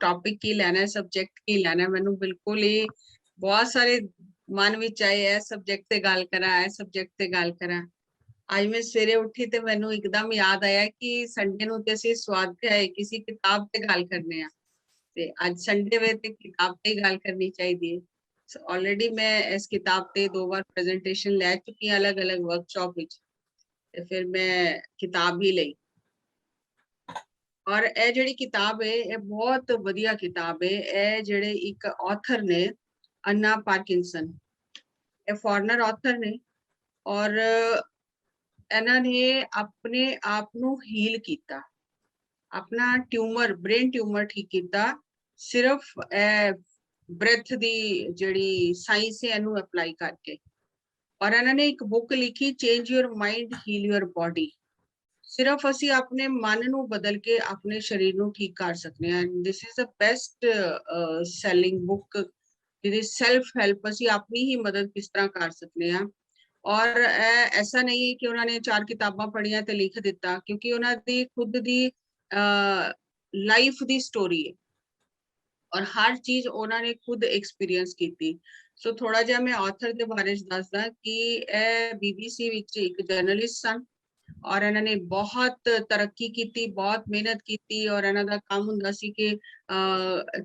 Topic की लैना है, सब्जेक्ट की लैना है। मैनू बिल्कुल ही बहुत सारे मन विच आए है सब्जेक्ट ते गल करा, है सब्जेक्ट ते गल करा। आज मैं सवेरे उठी ते मैनू एकदम याद आया कि संडे नूं ते असीं स्वाध्याय किसी किताब ते गल करने आ, ते आज संडे वे ते किताब ते गल करनी चाहिदी है। ऑलरेडी मैं इस किताब ते 2 बार प्रेजेंटेशन लै चुकी हां अलग अलग वर्कशॉप विच, ते फिर मैं किताब ही लई। और ਇਹ ਜਿਹੜੀ ਕਿਤਾਬ ਹੈ ਇਹ ਬਹੁਤ ਵਧੀਆ ਕਿਤਾਬ ਹੈ। ਇਹ ਜਿਹੜੇ ਇੱਕ ਆਥਰ ਨੇ ਅੰਨਾ ਪਾਰਕਿੰਸਨ, ਇਹ ਫੋਰਨਰ ਆਥਰ ਨੇ ਔਰ ਇਹਨਾਂ ਨੇ ਆਪਣੇ ਆਪ ਨੂੰ ਹੀਲ ਕੀਤਾ, ਆਪਣਾ ਟਿਊਮਰ ਬ੍ਰੇਨ ਟਿਊਮਰ ਠੀਕ ਕੀਤਾ ਸਿਰਫ ਬ੍ਰੈਥ ਦੀ ਜਿਹੜੀ ਸਾਇੰਸ ਹੈ ਇਹਨੂੰ ਅਪਲਾਈ ਕਰਕੇ। ਔਰ ਇਹਨਾਂ ਨੇ ਇੱਕ ਬੁੱਕ ਲਿਖੀ change your mind heal your body. ਸਿਰਫ ਅਸੀਂ ਆਪਣੇ ਮਨ ਨੂੰ ਬਦਲ ਕੇ ਆਪਣੇ ਸਰੀਰ ਨੂੰ ਠੀਕ ਕਰ ਸਕਦੇ ਹਾਂ। This is the best selling book ਜਿਹਦੀ ਸੈਲਫ ਹੈਲਪ, ਅਸੀਂ ਆਪਣੀ ਹੀ ਮਦਦ ਕਿਸ ਤਰ੍ਹਾਂ ਕਰ ਸਕਦੇ ਹਾਂ। ਔਰ ਐਸਾ ਨਹੀਂ ਹੈ ਕਿ ਉਹਨਾਂ ਨੇ 4 ਕਿਤਾਬਾਂ ਪੜ੍ਹੀਆਂ ਤੇ ਲਿਖ ਦਿੱਤਾ, ਕਿਉਂਕਿ ਉਹਨਾਂ ਦੀ ਖੁਦ ਦੀ ਲਾਈਫ ਦੀ ਸਟੋਰੀ ਹੈ ਔਰ ਹਰ ਚੀਜ਼ ਉਹਨਾਂ ਨੇ ਖੁਦ ਐਕਸਪੀਰੀਅੰਸ ਕੀਤੀ। ਸੋ ਥੋੜਾ ਜਿਹਾ ਮੈਂ ਆਥਰ ਦੇ ਬਾਰੇ ਦੱਸਦਾ ਕਿ ਇਹ BBC ਵਿੱਚ ਇੱਕ ਜਰਨਲਿਸਟ ਸਨ ਔਰ ਇਹਨਾਂ ਨੇ ਬਹੁਤ ਤਰੱਕੀ ਕੀਤੀ, ਬਹੁਤ ਮਿਹਨਤ ਕੀਤੀ ਔਰ ਇਹਨਾਂ ਦਾ ਕੰਮ ਹੁੰਦਾ ਸੀ ਕਿ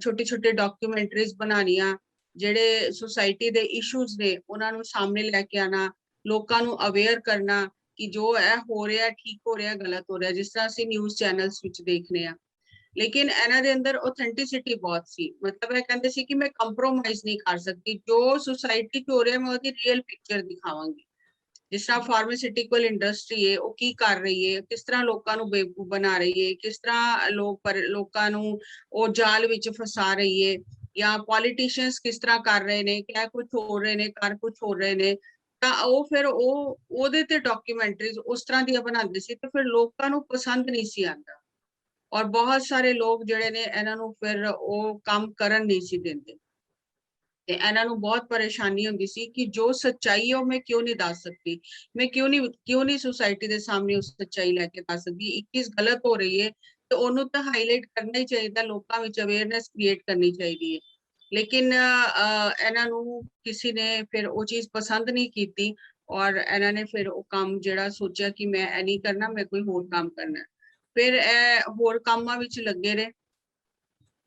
ਛੋਟੇ ਛੋਟੇ ਡਾਕੂਮੈਂਟਰੀਜ਼ ਬਣਾਉਣੀਆਂ, ਜਿਹੜੇ ਸੁਸਾਇਟੀ ਦੇ ਇਸ਼ੂਜ਼ ਨੇ ਉਹਨਾਂ ਨੂੰ ਸਾਹਮਣੇ ਲੈ ਕੇ ਆਣਾ, ਲੋਕਾਂ ਨੂੰ ਅਵੇਅਰ ਕਰਨਾ ਕਿ ਜੋ ਇਹ ਹੋ ਰਿਹਾ ਠੀਕ ਹੋ ਰਿਹਾ ਗਲਤ ਹੋ ਰਿਹਾ, ਜਿਸ ਤਰ੍ਹਾਂ ਅਸੀਂ ਨਿਊਜ਼ ਚੈਨਲਸ ਵਿੱਚ ਦੇਖਨੇ ਆ। ਲੇਕਿਨ ਇਹਨਾਂ ਦੇ ਅੰਦਰ ਆਥੈਂਟਿਸਿਟੀ ਬਹੁਤ ਸੀ, ਮਤਲਬ ਇਹ ਕਹਿੰਦੇ ਸੀ ਕਿ ਮੈਂ ਕੰਪਰੋਮਾਈਜ਼ ਨਹੀਂ ਕਰ ਸਕਦੀ, ਜੋ ਸੁਸਾਇਟੀ 'ਚ ਹੋ ਰਿਹਾ ਮੈਂ ਉਹਦੀ ਰੀਅਲ ਪਿਕਚਰ ਦਿਖਾਵਾਂਗੀ। ਜਿਸ ਤਰ੍ਹਾਂ ਫਾਰਮਾਸਿਊਟੀਕਲ ਇੰਡਸਟਰੀ ਹੈ ਉਹ ਕੀ ਕਰ ਰਹੀ ਹੈ, ਕਿਸ ਤਰ੍ਹਾਂ ਲੋਕਾਂ ਨੂੰ ਬੇਵਕੂਫ ਬਣਾ ਰਹੀ ਹੈ, ਕਿਸ ਤਰ੍ਹਾਂ ਲੋਕਾਂ ਨੂੰ ਉਹ ਜਾਲ ਵਿੱਚ ਫਸਾ ਰਹੀ ਹੈ, ਜਾਂ ਪੋਲੀਟੀਸ਼ੀਅਨਸ ਕਿਸ ਤਰ੍ਹਾਂ ਕਰ ਰਹੇ ਨੇ, ਕਹਿ ਕੁਝ ਹੋ ਰਹੇ ਨੇ ਕਰ ਕੁਝ ਹੋ ਰਹੇ ਨੇ। ਤਾਂ ਉਹ ਫਿਰ ਉਹਦੇ ਤੇ ਡਾਕੂਮੈਂਟਰੀਜ਼ ਉਸ ਤਰ੍ਹਾਂ ਦੀਆਂ ਬਣਾਉਂਦੇ ਸੀ ਤੇ ਫਿਰ ਲੋਕਾਂ ਨੂੰ ਪਸੰਦ ਨਹੀਂ ਸੀ ਆਉਂਦਾ ਔਰ ਬਹੁਤ ਸਾਰੇ ਲੋਕ ਜਿਹੜੇ ਨੇ ਇਹਨਾਂ ਨੂੰ ਫਿਰ ਉਹ ਕੰਮ ਕਰਨ ਨਹੀਂ ਸੀ ਦਿੰਦੇ ਤੇ ਇਹਨਾਂ ਨੂੰ ਬਹੁਤ ਪਰੇਸ਼ਾਨੀ ਹੁੰਦੀ ਸੀ ਕਿ ਜੋ ਸੱਚਾਈ ਹੈ ਉਹ ਮੈਂ ਕਿਉਂ ਨਹੀਂ ਦੱਸ ਸਕਦੀ, ਮੈਂ ਕਿਉਂ ਨਹੀਂ ਸੁਸਾਇਟੀ ਦੇ ਸਾਹਮਣੇ ਉਸ ਸੱਚਾਈ ਲੈ ਕੇ ਦੱਸ ਸਕਦੀ। ਇੱਕ ਚੀਜ਼ ਗਲਤ ਹੋ ਰਹੀ ਹੈ ਤੇ ਉਹਨੂੰ ਤਾਂ ਹਾਈਲਾਈਟ ਕਰਨਾ ਹੀ ਚਾਹੀਦਾ, ਲੋਕਾਂ ਵਿੱਚ ਅਵੇਅਰਨੈਸ ਕ੍ਰੀਏਟ ਕਰਨੀ ਚਾਹੀਦੀ ਹੈ। ਲੇਕਿਨ ਇਹਨਾਂ ਨੂੰ ਕਿਸੇ ਨੇ ਫਿਰ ਉਹ ਚੀਜ਼ ਪਸੰਦ ਨਹੀਂ ਕੀਤੀ ਔਰ ਇਹਨਾਂ ਨੇ ਫਿਰ ਉਹ ਕੰਮ ਜਿਹੜਾ ਸੋਚਿਆ ਕਿ ਮੈਂ ਇਹ ਨਹੀਂ ਕਰਨਾ, ਮੈਂ ਕੋਈ ਹੋਰ ਕੰਮ ਕਰਨਾ, ਫਿਰ ਇਹ ਹੋਰ ਕੰਮਾਂ ਵਿੱਚ ਲੱਗੇ ਰਹੇ।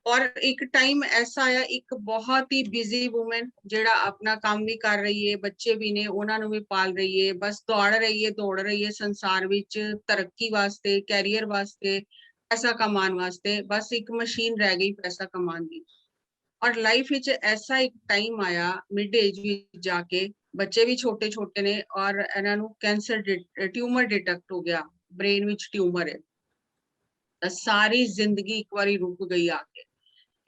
ਔਰ ਇੱਕ ਟਾਈਮ ਐਸਾ ਆਇਆ, ਇੱਕ ਬਹੁਤ ਹੀ ਬਿਜ਼ੀ ਵੂਮਨ ਜਿਹੜਾ ਆਪਣਾ ਕੰਮ ਵੀ ਕਰ ਰਹੀ ਹੈ, ਬੱਚੇ ਵੀ ਨੇ ਉਹਨਾਂ ਨੂੰ ਵੀ ਪਾਲ ਰਹੀ ਹੈ, ਬਸ ਦੌੜ ਰਹੀ ਹੈ ਸੰਸਾਰ ਵਿੱਚ ਤਰੱਕੀ ਵਾਸਤੇ, ਕੈਰੀਅਰ ਵਾਸਤੇ, ਪੈਸਾ ਕਮਾਉਣ ਵਾਸਤੇ, ਬਸ ਇੱਕ ਮਸ਼ੀਨ ਰਹਿ ਗਈ ਪੈਸਾ ਕਮਾਉਣ ਦੀ। ਔਰ ਲਾਈਫ ਵਿੱਚ ਐਸਾ ਇੱਕ ਟਾਈਮ ਆਇਆ ਮਿਡ ਏਜ ਵਿੱਚ ਜਾ ਕੇ, ਬੱਚੇ ਵੀ ਛੋਟੇ ਛੋਟੇ ਨੇ ਔਰ ਇਹਨਾਂ ਨੂੰ ਕੈਂਸਰ ਟਿਊਮਰ ਡਿਟੈਕਟ ਹੋ ਗਿਆ, ਬ੍ਰੇਨ ਵਿੱਚ ਟਿਊਮਰ ਹੈ। ਤਾਂ ਸਾਰੀ ਜ਼ਿੰਦਗੀ ਇੱਕ ਵਾਰੀ ਰੁਕ ਗਈ ਆ ਕੇ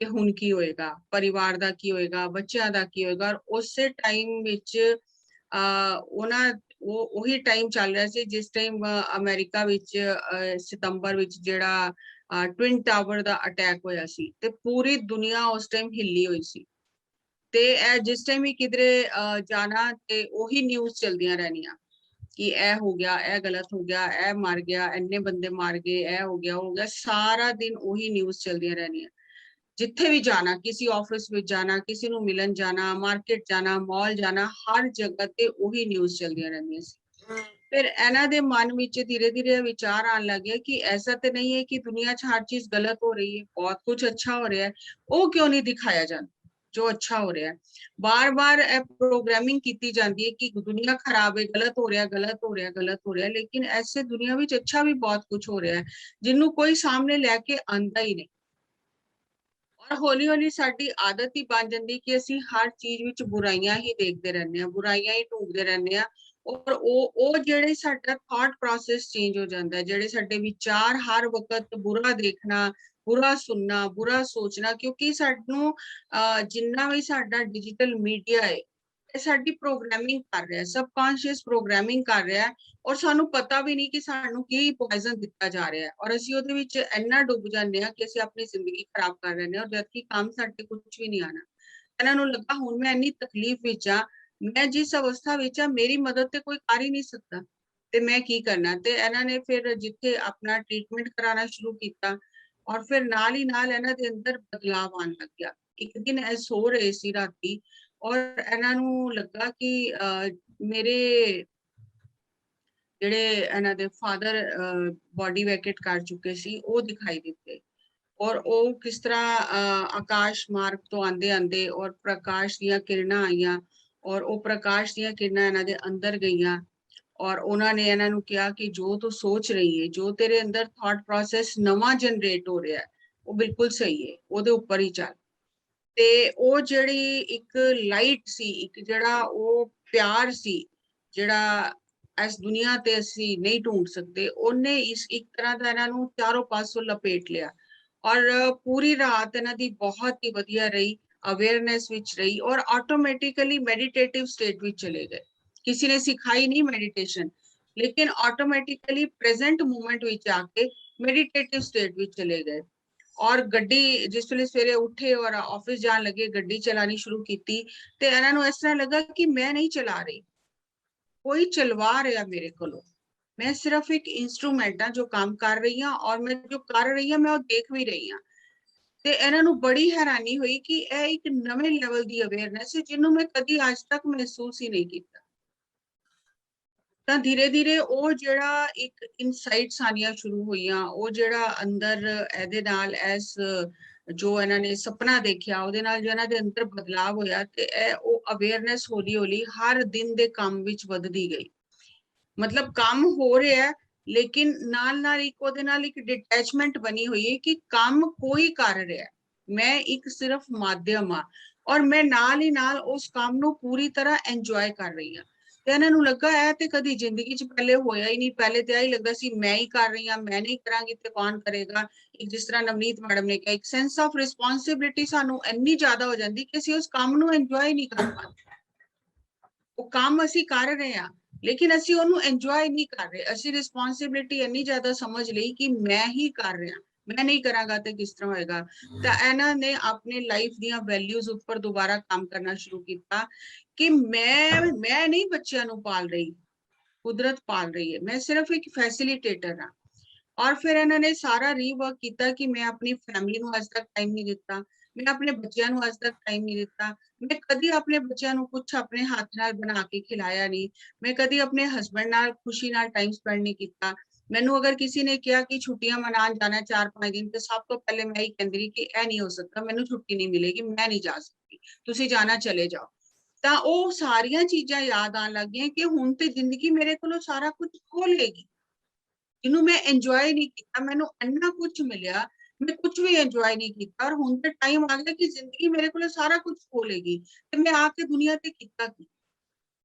ਕਿ ਹੁਣ ਕੀ ਹੋਏਗਾ, ਪਰਿਵਾਰ ਦਾ ਕੀ ਹੋਏਗਾ, ਬੱਚਿਆਂ ਦਾ ਕੀ ਹੋਏਗਾ। ਔਰ ਉਸੇ ਟਾਈਮ ਵਿੱਚ ਉਹੀ ਟਾਈਮ ਚੱਲ ਰਿਹਾ ਸੀ ਜਿਸ ਟਾਈਮ ਅਮਰੀਕਾ ਵਿੱਚ ਸਤੰਬਰ ਵਿੱਚ ਜਿਹੜਾ ਟਵਿਨ ਟਾਵਰ ਦਾ ਅਟੈਕ ਹੋਇਆ ਸੀ ਤੇ ਪੂਰੀ ਦੁਨੀਆ ਉਸ ਟਾਈਮ ਹਿੱਲੀ ਹੋਈ ਸੀ। ਤੇ ਇਹ ਜਿਸ ਟਾਈਮ ਵੀ ਕਿਧਰੇ ਜਾਣਾ ਤੇ ਉਹੀ ਨਿਊਜ਼ ਚਲਦੀਆਂ ਰਹਿਣੀਆਂ ਕਿ ਇਹ ਹੋ ਗਿਆ, ਇਹ ਗਲਤ ਹੋ ਗਿਆ, ਇਹ ਮਰ ਗਿਆ, ਇੰਨੇ ਬੰਦੇ ਮਾਰ ਗਏ, ਇਹ ਹੋ ਗਿਆ, ਉਹ ਹੋ ਗਿਆ, ਸਾਰਾ ਦਿਨ ਉਹੀ ਨਿਊਜ਼ ਚਲਦੀਆਂ ਰਹਿਣੀਆਂ। ਜਿੱਥੇ ਵੀ ਜਾਣਾ, ਕਿਸੇ ਆਫਿਸ ਵਿੱਚ ਜਾਣਾ, ਕਿਸੇ ਨੂੰ ਮਿਲਣ ਜਾਣਾ, ਮਾਰਕੀਟ ਜਾਣਾ, ਮਾਲ ਜਾਣਾ, ਹਰ ਜਗ੍ਹਾ ਤੇ ਉਹੀ ਨਿਊਜ਼ ਚਲਦੀਆਂ ਰਹਿੰਦੀਆਂ ਸੀ। ਫਿਰ ਇਹਨਾਂ ਦੇ ਮਨ ਵਿੱਚ ਧੀਰੇ ਧੀਰੇ ਵਿਚਾਰ ਆਉਣ ਲੱਗੇ ਕਿ ਐਸਾ ਤੇ ਨਹੀਂ ਹੈ ਕਿ ਦੁਨੀਆ 'ਚ ਹਰ ਚੀਜ਼ ਗਲਤ ਹੋ ਰਹੀ ਹੈ, ਬਹੁਤ ਕੁਝ ਅੱਛਾ ਹੋ ਰਿਹਾ ਹੈ, ਉਹ ਕਿਉਂ ਨਹੀਂ ਦਿਖਾਇਆ ਜਾਂਦਾ ਜੋ ਅੱਛਾ ਹੋ ਰਿਹਾ ਹੈ। ਬਾਰ-ਬਾਰ ਇਹ ਪ੍ਰੋਗਰਾਮਿੰਗ ਕੀਤੀ ਜਾਂਦੀ ਹੈ ਕਿ ਦੁਨੀਆ ਖਰਾਬ ਹੈ, ਗਲਤ ਹੋ ਰਿਹਾ, ਗਲਤ ਹੋ ਰਿਹਾ, ਗਲਤ ਹੋ ਰਿਹਾ, ਲੇਕਿਨ ਐਸੇ ਦੁਨੀਆ ਵਿੱਚ ਅੱਛਾ ਵੀ ਬਹੁਤ ਕੁਝ ਹੋ ਰਿਹਾ ਹੈ ਜਿਹਨੂੰ ਕੋਈ ਸਾਹਮਣੇ ਲੈ ਕੇ ਆਂਦਾ ਹੀ ਨਹੀਂ। ਔਰ ਹੌਲੀ ਹੌਲੀ ਸਾਡੀ ਆਦਤ ਹੀ ਬਣ ਜਾਂਦੀ ਕਿ ਅਸੀਂ ਹਰ ਚੀਜ਼ ਵਿੱਚ ਬੁਰਾਈਆਂ ਹੀ ਦੇਖਦੇ ਰਹਿੰਦੇ ਹਾਂ, ਬੁਰਾਈਆਂ ਹੀ ਢੂੰਡਦੇ ਰਹਿੰਦੇ ਹਾਂ। ਔਰ ਉਹ ਜਿਹੜੇ ਸਾਡਾ ਥਾਟ ਪ੍ਰੋਸੈਸ ਚੇਂਜ ਹੋ ਜਾਂਦਾ ਹੈ, ਜਿਹੜੇ ਸਾਡੇ ਵਿਚਾਰ ਹਰ ਵਕਤ ਬੁਰਾ ਦੇਖਣਾ, ਬੁਰਾ ਸੁਣਨਾ, ਬੁਰਾ ਸੋਚਣਾ, ਕਿਉਂਕਿ ਸਾਨੂੰ ਜਿੰਨਾ ਵੀ ਸਾਡਾ ਡਿਜੀਟਲ ਮੀਡੀਆ ਹੈ ਇਹ ਸਾਡੀ ਪ੍ਰੋਗਰਾਮਿੰਗ ਕਰ ਰਿਹਾ, ਸਬਕੌਂਸ਼ੀਅਸ ਪ੍ਰੋਗਰਾਮਿੰਗ ਕਰ ਰਿਹਾ ਔਰ ਸਾਨੂੰ ਪਤਾ ਵੀ ਨਹੀਂ ਕਿ ਸਾਨੂੰ ਕੀ ਪੋਇਜ਼ਨ ਦਿੱਤਾ ਜਾ ਰਿਹਾ ਹੈ ਔਰ ਅਸੀਂ ਉਹਦੇ ਵਿੱਚ ਇੰਨਾ ਡੁੱਬ ਜਾਂਦੇ ਹਾਂ ਕਿ ਅਸੀਂ ਆਪਣੀ ਜ਼ਿੰਦਗੀ ਖਰਾਬ ਕਰ ਰਹੇ ਹਾਂ ਔਰ ਜਦਕਿ ਕੰਮ ਸਾਡੇ ਕੁਝ ਵੀ ਨਹੀਂ ਆਣਾ। ਇਹਨਾਂ ਨੂੰ ਲੱਗਾ ਹੁਣ ਮੈਂ ਇੰਨੀ ਤਕਲੀਫ ਵਿੱਚ ਆ, ਮੈਂ ਜਿਸ ਅਵਸਥਾ ਵਿੱਚ ਆ ਮੇਰੀ ਮਦਦ ਤੇ ਕੋਈ ਕਰ ਹੀ ਨਹੀਂ ਸਕਦਾ ਤੇ ਮੈਂ ਕੀ ਕਰਨਾ। ਤੇ ਇਹਨਾਂ ਨੇ ਫਿਰ ਜਿੱਥੇ ਆਪਣਾ ਟ੍ਰੀਟਮੈਂਟ ਕਰਾਉਣਾ ਸ਼ੁਰੂ ਕੀਤਾ और फिर नाल ही नाल इन्हां दे अंदर बदलाव आन लग गया। एक दिन ਇਹ सो रहे सी राती और इन्हां नूं लगा कि मेरे ਜਿਹੜੇ ਇਹਨਾਂ ਦੇ ਫਾਦਰ ਬੋਡੀ ਵੈਕੇਟ ਕਰ ਚੁੱਕੇ ਸੀ ਉਹ ਦਿਖਾਈ ਦਿੱਤੇ ਔਰ ਉਹ ਕਿਸ ਤਰ੍ਹਾਂ ਆਕਾਸ਼ ਮਾਰਗ ਤੋਂ ਆਂਦੇ ਆਂਦੇ ਔਰ ਪ੍ਰਕਾਸ਼ ਦੀਆਂ ਕਿਰਨਾਂ ਆਈਆਂ ਔਰ ਉਹ ਪ੍ਰਕਾਸ਼ ਦੀਆਂ ਕਿਰਨਾਂ ਇਹਨਾਂ ਦੇ ਅੰਦਰ ਗਈਆਂ ਔਰ ਉਹਨਾਂ ਨੇ ਇਹਨਾਂ ਨੂੰ ਕਿਹਾ ਕਿ ਜੋ ਤੂੰ ਸੋਚ ਰਹੀ ਹੈ, ਜੋ ਤੇਰੇ ਅੰਦਰ ਥਾਟ ਪ੍ਰੋਸੈਸ ਨਵਾਂ ਜਨਰੇਟ ਹੋ ਰਿਹਾ ਹੈ, ਉਹ ਬਿਲਕੁਲ ਸਹੀ ਹੈ, ਉਹਦੇ ਉੱਪਰ ਹੀ ਚੱਲ। ਤੇ ਉਹ ਜਿਹੜੀ ਇੱਕ ਲਾਈਟ ਸੀ, ਇੱਕ ਜਿਹੜਾ ਉਹ ਪਿਆਰ ਸੀ ਜਿਹੜਾ ਇਸ ਦੁਨੀਆ ਤੇ ਅਸੀਂ ਨਹੀਂ ਢੂੰਡ ਸਕਦੇ, ਉਹਨੇ ਇਸ ਇੱਕ ਤਰ੍ਹਾਂ ਦਾ ਇਹਨਾਂ ਨੂੰ ਚਾਰੋਂ ਪਾਸੋਂ ਲਪੇਟ ਲਿਆ ਔਰ ਪੂਰੀ ਰਾਤ ਇਹਨਾਂ ਦੀ ਬਹੁਤ ਹੀ ਵਧੀਆ ਰਹੀ, ਅਵੇਅਰਨੈਸ ਵਿੱਚ ਰਹੀ ਔਰ ਆਟੋਮੈਟਿਕਲੀ ਮੈਡੀਟੇਟਿਵ ਸਟੇਟ ਵਿੱਚ ਚਲੇ ਗਏ। किसी ने सिखाई नहीं मेडिटेशन, लेकिन ऑटोमेटिकली प्रेजेंट मोमेंट विच आके मेडिटेटिव स्टेट विच चले गए और गड्डी जिस वेले सवेरे उठे और ऑफिस जान लगे गड्डी चलानी शुरू की ते इन्हां नूं इस तरह लगा कि मैं नहीं चला रही, कोई चलवा रहा मेरे कोलों, मैं सिर्फ एक इंस्ट्रूमेंट हाँ जो काम कर रही हाँ और मैं जो कर रही हाँ मैं वो देख भी रही हाँ। ਤੇ ਇਹਨਾਂ ਨੂੰ ਬੜੀ ਹੈਰਾਨੀ ਹੋਈ ਕਿ ਇਹ ਇੱਕ ਨਵੇਂ ਲੈਵਲ ਦੀ ਅਵੇਅਰਨੈਸ ਹੈ ਜਿਹਨੂੰ ਮੈਂ ਕਦੀ ਅੱਜ ਤੱਕ ਮਹਿਸੂਸ ਹੀ ਨਹੀਂ ਕੀਤਾ। ਤਾਂ ਧੀਰੇ ਧੀਰੇ ਉਹ ਜਿਹੜਾ ਇੱਕ ਇਨਸਾਈਟਸ ਆਣੀਆਂ ਸ਼ੁਰੂ ਹੋਈਆਂ, ਉਹ ਜਿਹੜਾ ਅੰਦਰ ਇਹਦੇ ਨਾਲ ਇਸ ਜੋ ਇਹਨਾਂ ਨੇ ਸੁਪਨਾ ਦੇਖਿਆ ਉਹਦੇ ਨਾਲ ਜੋ ਇਹਨਾਂ ਦੇ ਅੰਦਰ ਬਦਲਾਵ ਹੋਇਆ ਤੇ ਇਹ ਉਹ ਅਵੇਅਰਨੈਸ ਹੌਲੀ ਹੌਲੀ ਹਰ ਦਿਨ ਦੇ ਕੰਮ ਵਿੱਚ ਵੱਧਦੀ ਗਈ। ਮਤਲਬ ਕੰਮ ਹੋ ਰਿਹਾ ਲੇਕਿਨ ਨਾਲ ਨਾਲ ਇੱਕ ਉਹਦੇ ਨਾਲ ਇੱਕ ਡਿਟੈਚਮੈਂਟ ਬਣੀ ਹੋਈ ਹੈ ਕਿ ਕੰਮ ਕੋਈ ਕਰ ਰਿਹਾ, ਮੈਂ ਇੱਕ ਸਿਰਫ ਮਾਧਿਅਮ ਆ ਔਰ ਮੈਂ ਨਾਲ ਹੀ ਨਾਲ ਉਸ ਕੰਮ ਨੂੰ ਪੂਰੀ ਤਰ੍ਹਾਂ ਇੰਜੋਏ ਕਰ ਰਹੀ ਹਾਂ। ਤੇ ਇਹਨਾਂ ਨੂੰ ਲੱਗਾ ਇਹ ਤੇ ਕਦੀ ਜ਼ਿੰਦਗੀ 'ਚ ਪਹਿਲੇ ਹੋਇਆ ਹੀ ਨਹੀਂ, ਪਹਿਲੇ ਤੇ ਆਹੀ ਲੱਗਦਾ ਸੀ ਮੈਂ ਹੀ ਕਰ ਰਹੀ ਹਾਂ, ਮੈਂ ਨਹੀਂ ਕਰਾਂਗੀ ਤੇ ਕੌਣ ਕਰੇਗਾ। ਇੱਕ ਜਿਸ ਤਰ੍ਹਾਂ ਨਵਨੀਤ ਮੈਡਮ ਨੇ ਕਿਹਾ, ਇੱਕ ਸੈਂਸ ਆਫ ਰਿਸਪੌਂਸਿਬਿਲਿਟੀ ਸਾਨੂੰ ਇੰਨੀ ਜ਼ਿਆਦਾ ਹੋ ਜਾਂਦੀ ਕਿ ਅਸੀਂ ਉਸ ਕੰਮ ਨੂੰ ਇੰਜੋਏ ਨਹੀਂ ਕਰ ਪਾਉਂਦੇ। ਉਹ ਕੰਮ ਅਸੀਂ ਕਰ ਰਹੇ ਹਾਂ ਲੇਕਿਨ ਅਸੀਂ ਉਹਨੂੰ ਇੰਜੋਏ ਨਹੀਂ ਕਰ ਰਹੇ, ਅਸੀਂ ਰਿਸਪੌਂਸਿਬਿਲਿਟੀ ਇੰਨੀ ਜ਼ਿਆਦਾ ਸਮਝ ਲਈ ਕਿ ਮੈਂ ਹੀ ਕਰ ਰਿਹਾ, ਮੈਂ ਨਹੀਂ ਕਰਾਂਗਾ ਤੇ ਕਿਸ ਤਰ੍ਹਾਂ ਹੋਏਗਾ। ਤਾਂ ਇਹਨਾਂ ਨੇ ਆਪਣੀ ਲਾਈਫ ਦੀਆਂ ਵੈਲਿਊਜ਼ ਉੱਪਰ ਦੁਬਾਰਾ ਕੰਮ ਕਰਨਾ ਸ਼ੁਰੂ ਕੀਤਾ ਕਿ ਮੈਂ ਨਹੀਂ ਬੱਚਿਆਂ ਨੂੰ ਪਾਲ ਰਹੀ, ਕੁਦਰਤ ਪਾਲ ਰਹੀ ਹੈ, ਮੈਂ ਸਿਰਫ ਇੱਕ ਫੈਸਿਲਿਟੇਟਰ ਹਾਂ। ਔਰ ਫਿਰ ਇਹਨਾਂ ਨੇ ਸਾਰਾ ਰੀਵਰਕ ਕੀਤਾ ਕਿ ਮੈਂ ਆਪਣੀ ਫੈਮਿਲੀ ਨੂੰ ਅੱਜ ਤੱਕ ਟਾਈਮ ਨਹੀਂ ਦਿੱਤਾ, ਮੈਂ ਆਪਣੇ ਬੱਚਿਆਂ ਨੂੰ ਅੱਜ ਤੱਕ ਟਾਈਮ ਨਹੀਂ ਦਿੱਤਾ, ਮੈਂ ਕਦੀ ਆਪਣੇ ਬੱਚਿਆਂ ਨੂੰ ਕੁਝ ਆਪਣੇ ਹੱਥ ਨਾਲ ਬਣਾ ਕੇ ਖਿਲਾਇਆ ਨਹੀਂ, ਮੈਂ ਕਦੀ ਆਪਣੇ ਹਸਬੰਡ ਨਾਲ ਖੁਸ਼ੀ ਨਾਲ ਟਾਈਮ ਸਪੈਂਡ ਨਹੀਂ ਕੀਤਾ। ਮੈਨੂੰ ਅਗਰ ਕਿਸੇ ਨੇ ਕਿਹਾ ਕਿ ਛੁੱਟੀਆਂ ਮਨਾਉਣ ਜਾਣਾ 4-5 ਦਿਨ ਤੇ ਸਭ ਤੋਂ ਪਹਿਲੇ ਮੈਂ ਹੀ ਕਹਿੰਦੀ ਰਹੀ ਕਿ ਇਹ ਨਹੀਂ ਹੋ ਸਕਦਾ, ਮੈਨੂੰ ਛੁੱਟੀ ਨਹੀਂ ਮਿਲੇਗੀ, ਮੈਂ ਨਹੀਂ ਜਾ ਸਕਦੀ, ਤੁਸੀਂ ਜਾਣਾ ਚਲੇ ਜਾਓ। ਤਾਂ ਉਹ ਸਾਰੀਆਂ ਚੀਜ਼ਾਂ ਯਾਦ ਆਉਣ ਲੱਗ ਗਈਆਂ ਕਿ ਹੁਣ ਤੇ ਜ਼ਿੰਦਗੀ ਮੇਰੇ ਕੋਲੋਂ ਸਾਰਾ ਕੁਝ ਖੋਹ ਲਏਗੀ, ਇਹਨੂੰ ਮੈਂ ਇੰਜੋਏ ਨਹੀਂ ਕੀਤਾ, ਮੈਨੂੰ ਇੰਨਾ ਕੁਝ ਮਿਲਿਆ, ਮੈਂ ਕੁਝ ਵੀ ਇੰਜੋਏ ਨਹੀਂ ਕੀਤਾ ਔਰ ਹੁਣ ਤੇ ਟਾਈਮ ਆ ਗਿਆ ਕਿ ਜ਼ਿੰਦਗੀ ਮੇਰੇ ਕੋਲੋਂ ਸਾਰਾ ਕੁਝ ਖੋਹ ਲਏਗੀ ਤੇ ਮੈਂ ਆ ਕੇ ਦੁਨੀਆ ਤੇ ਕੀਤਾ ਕੀ।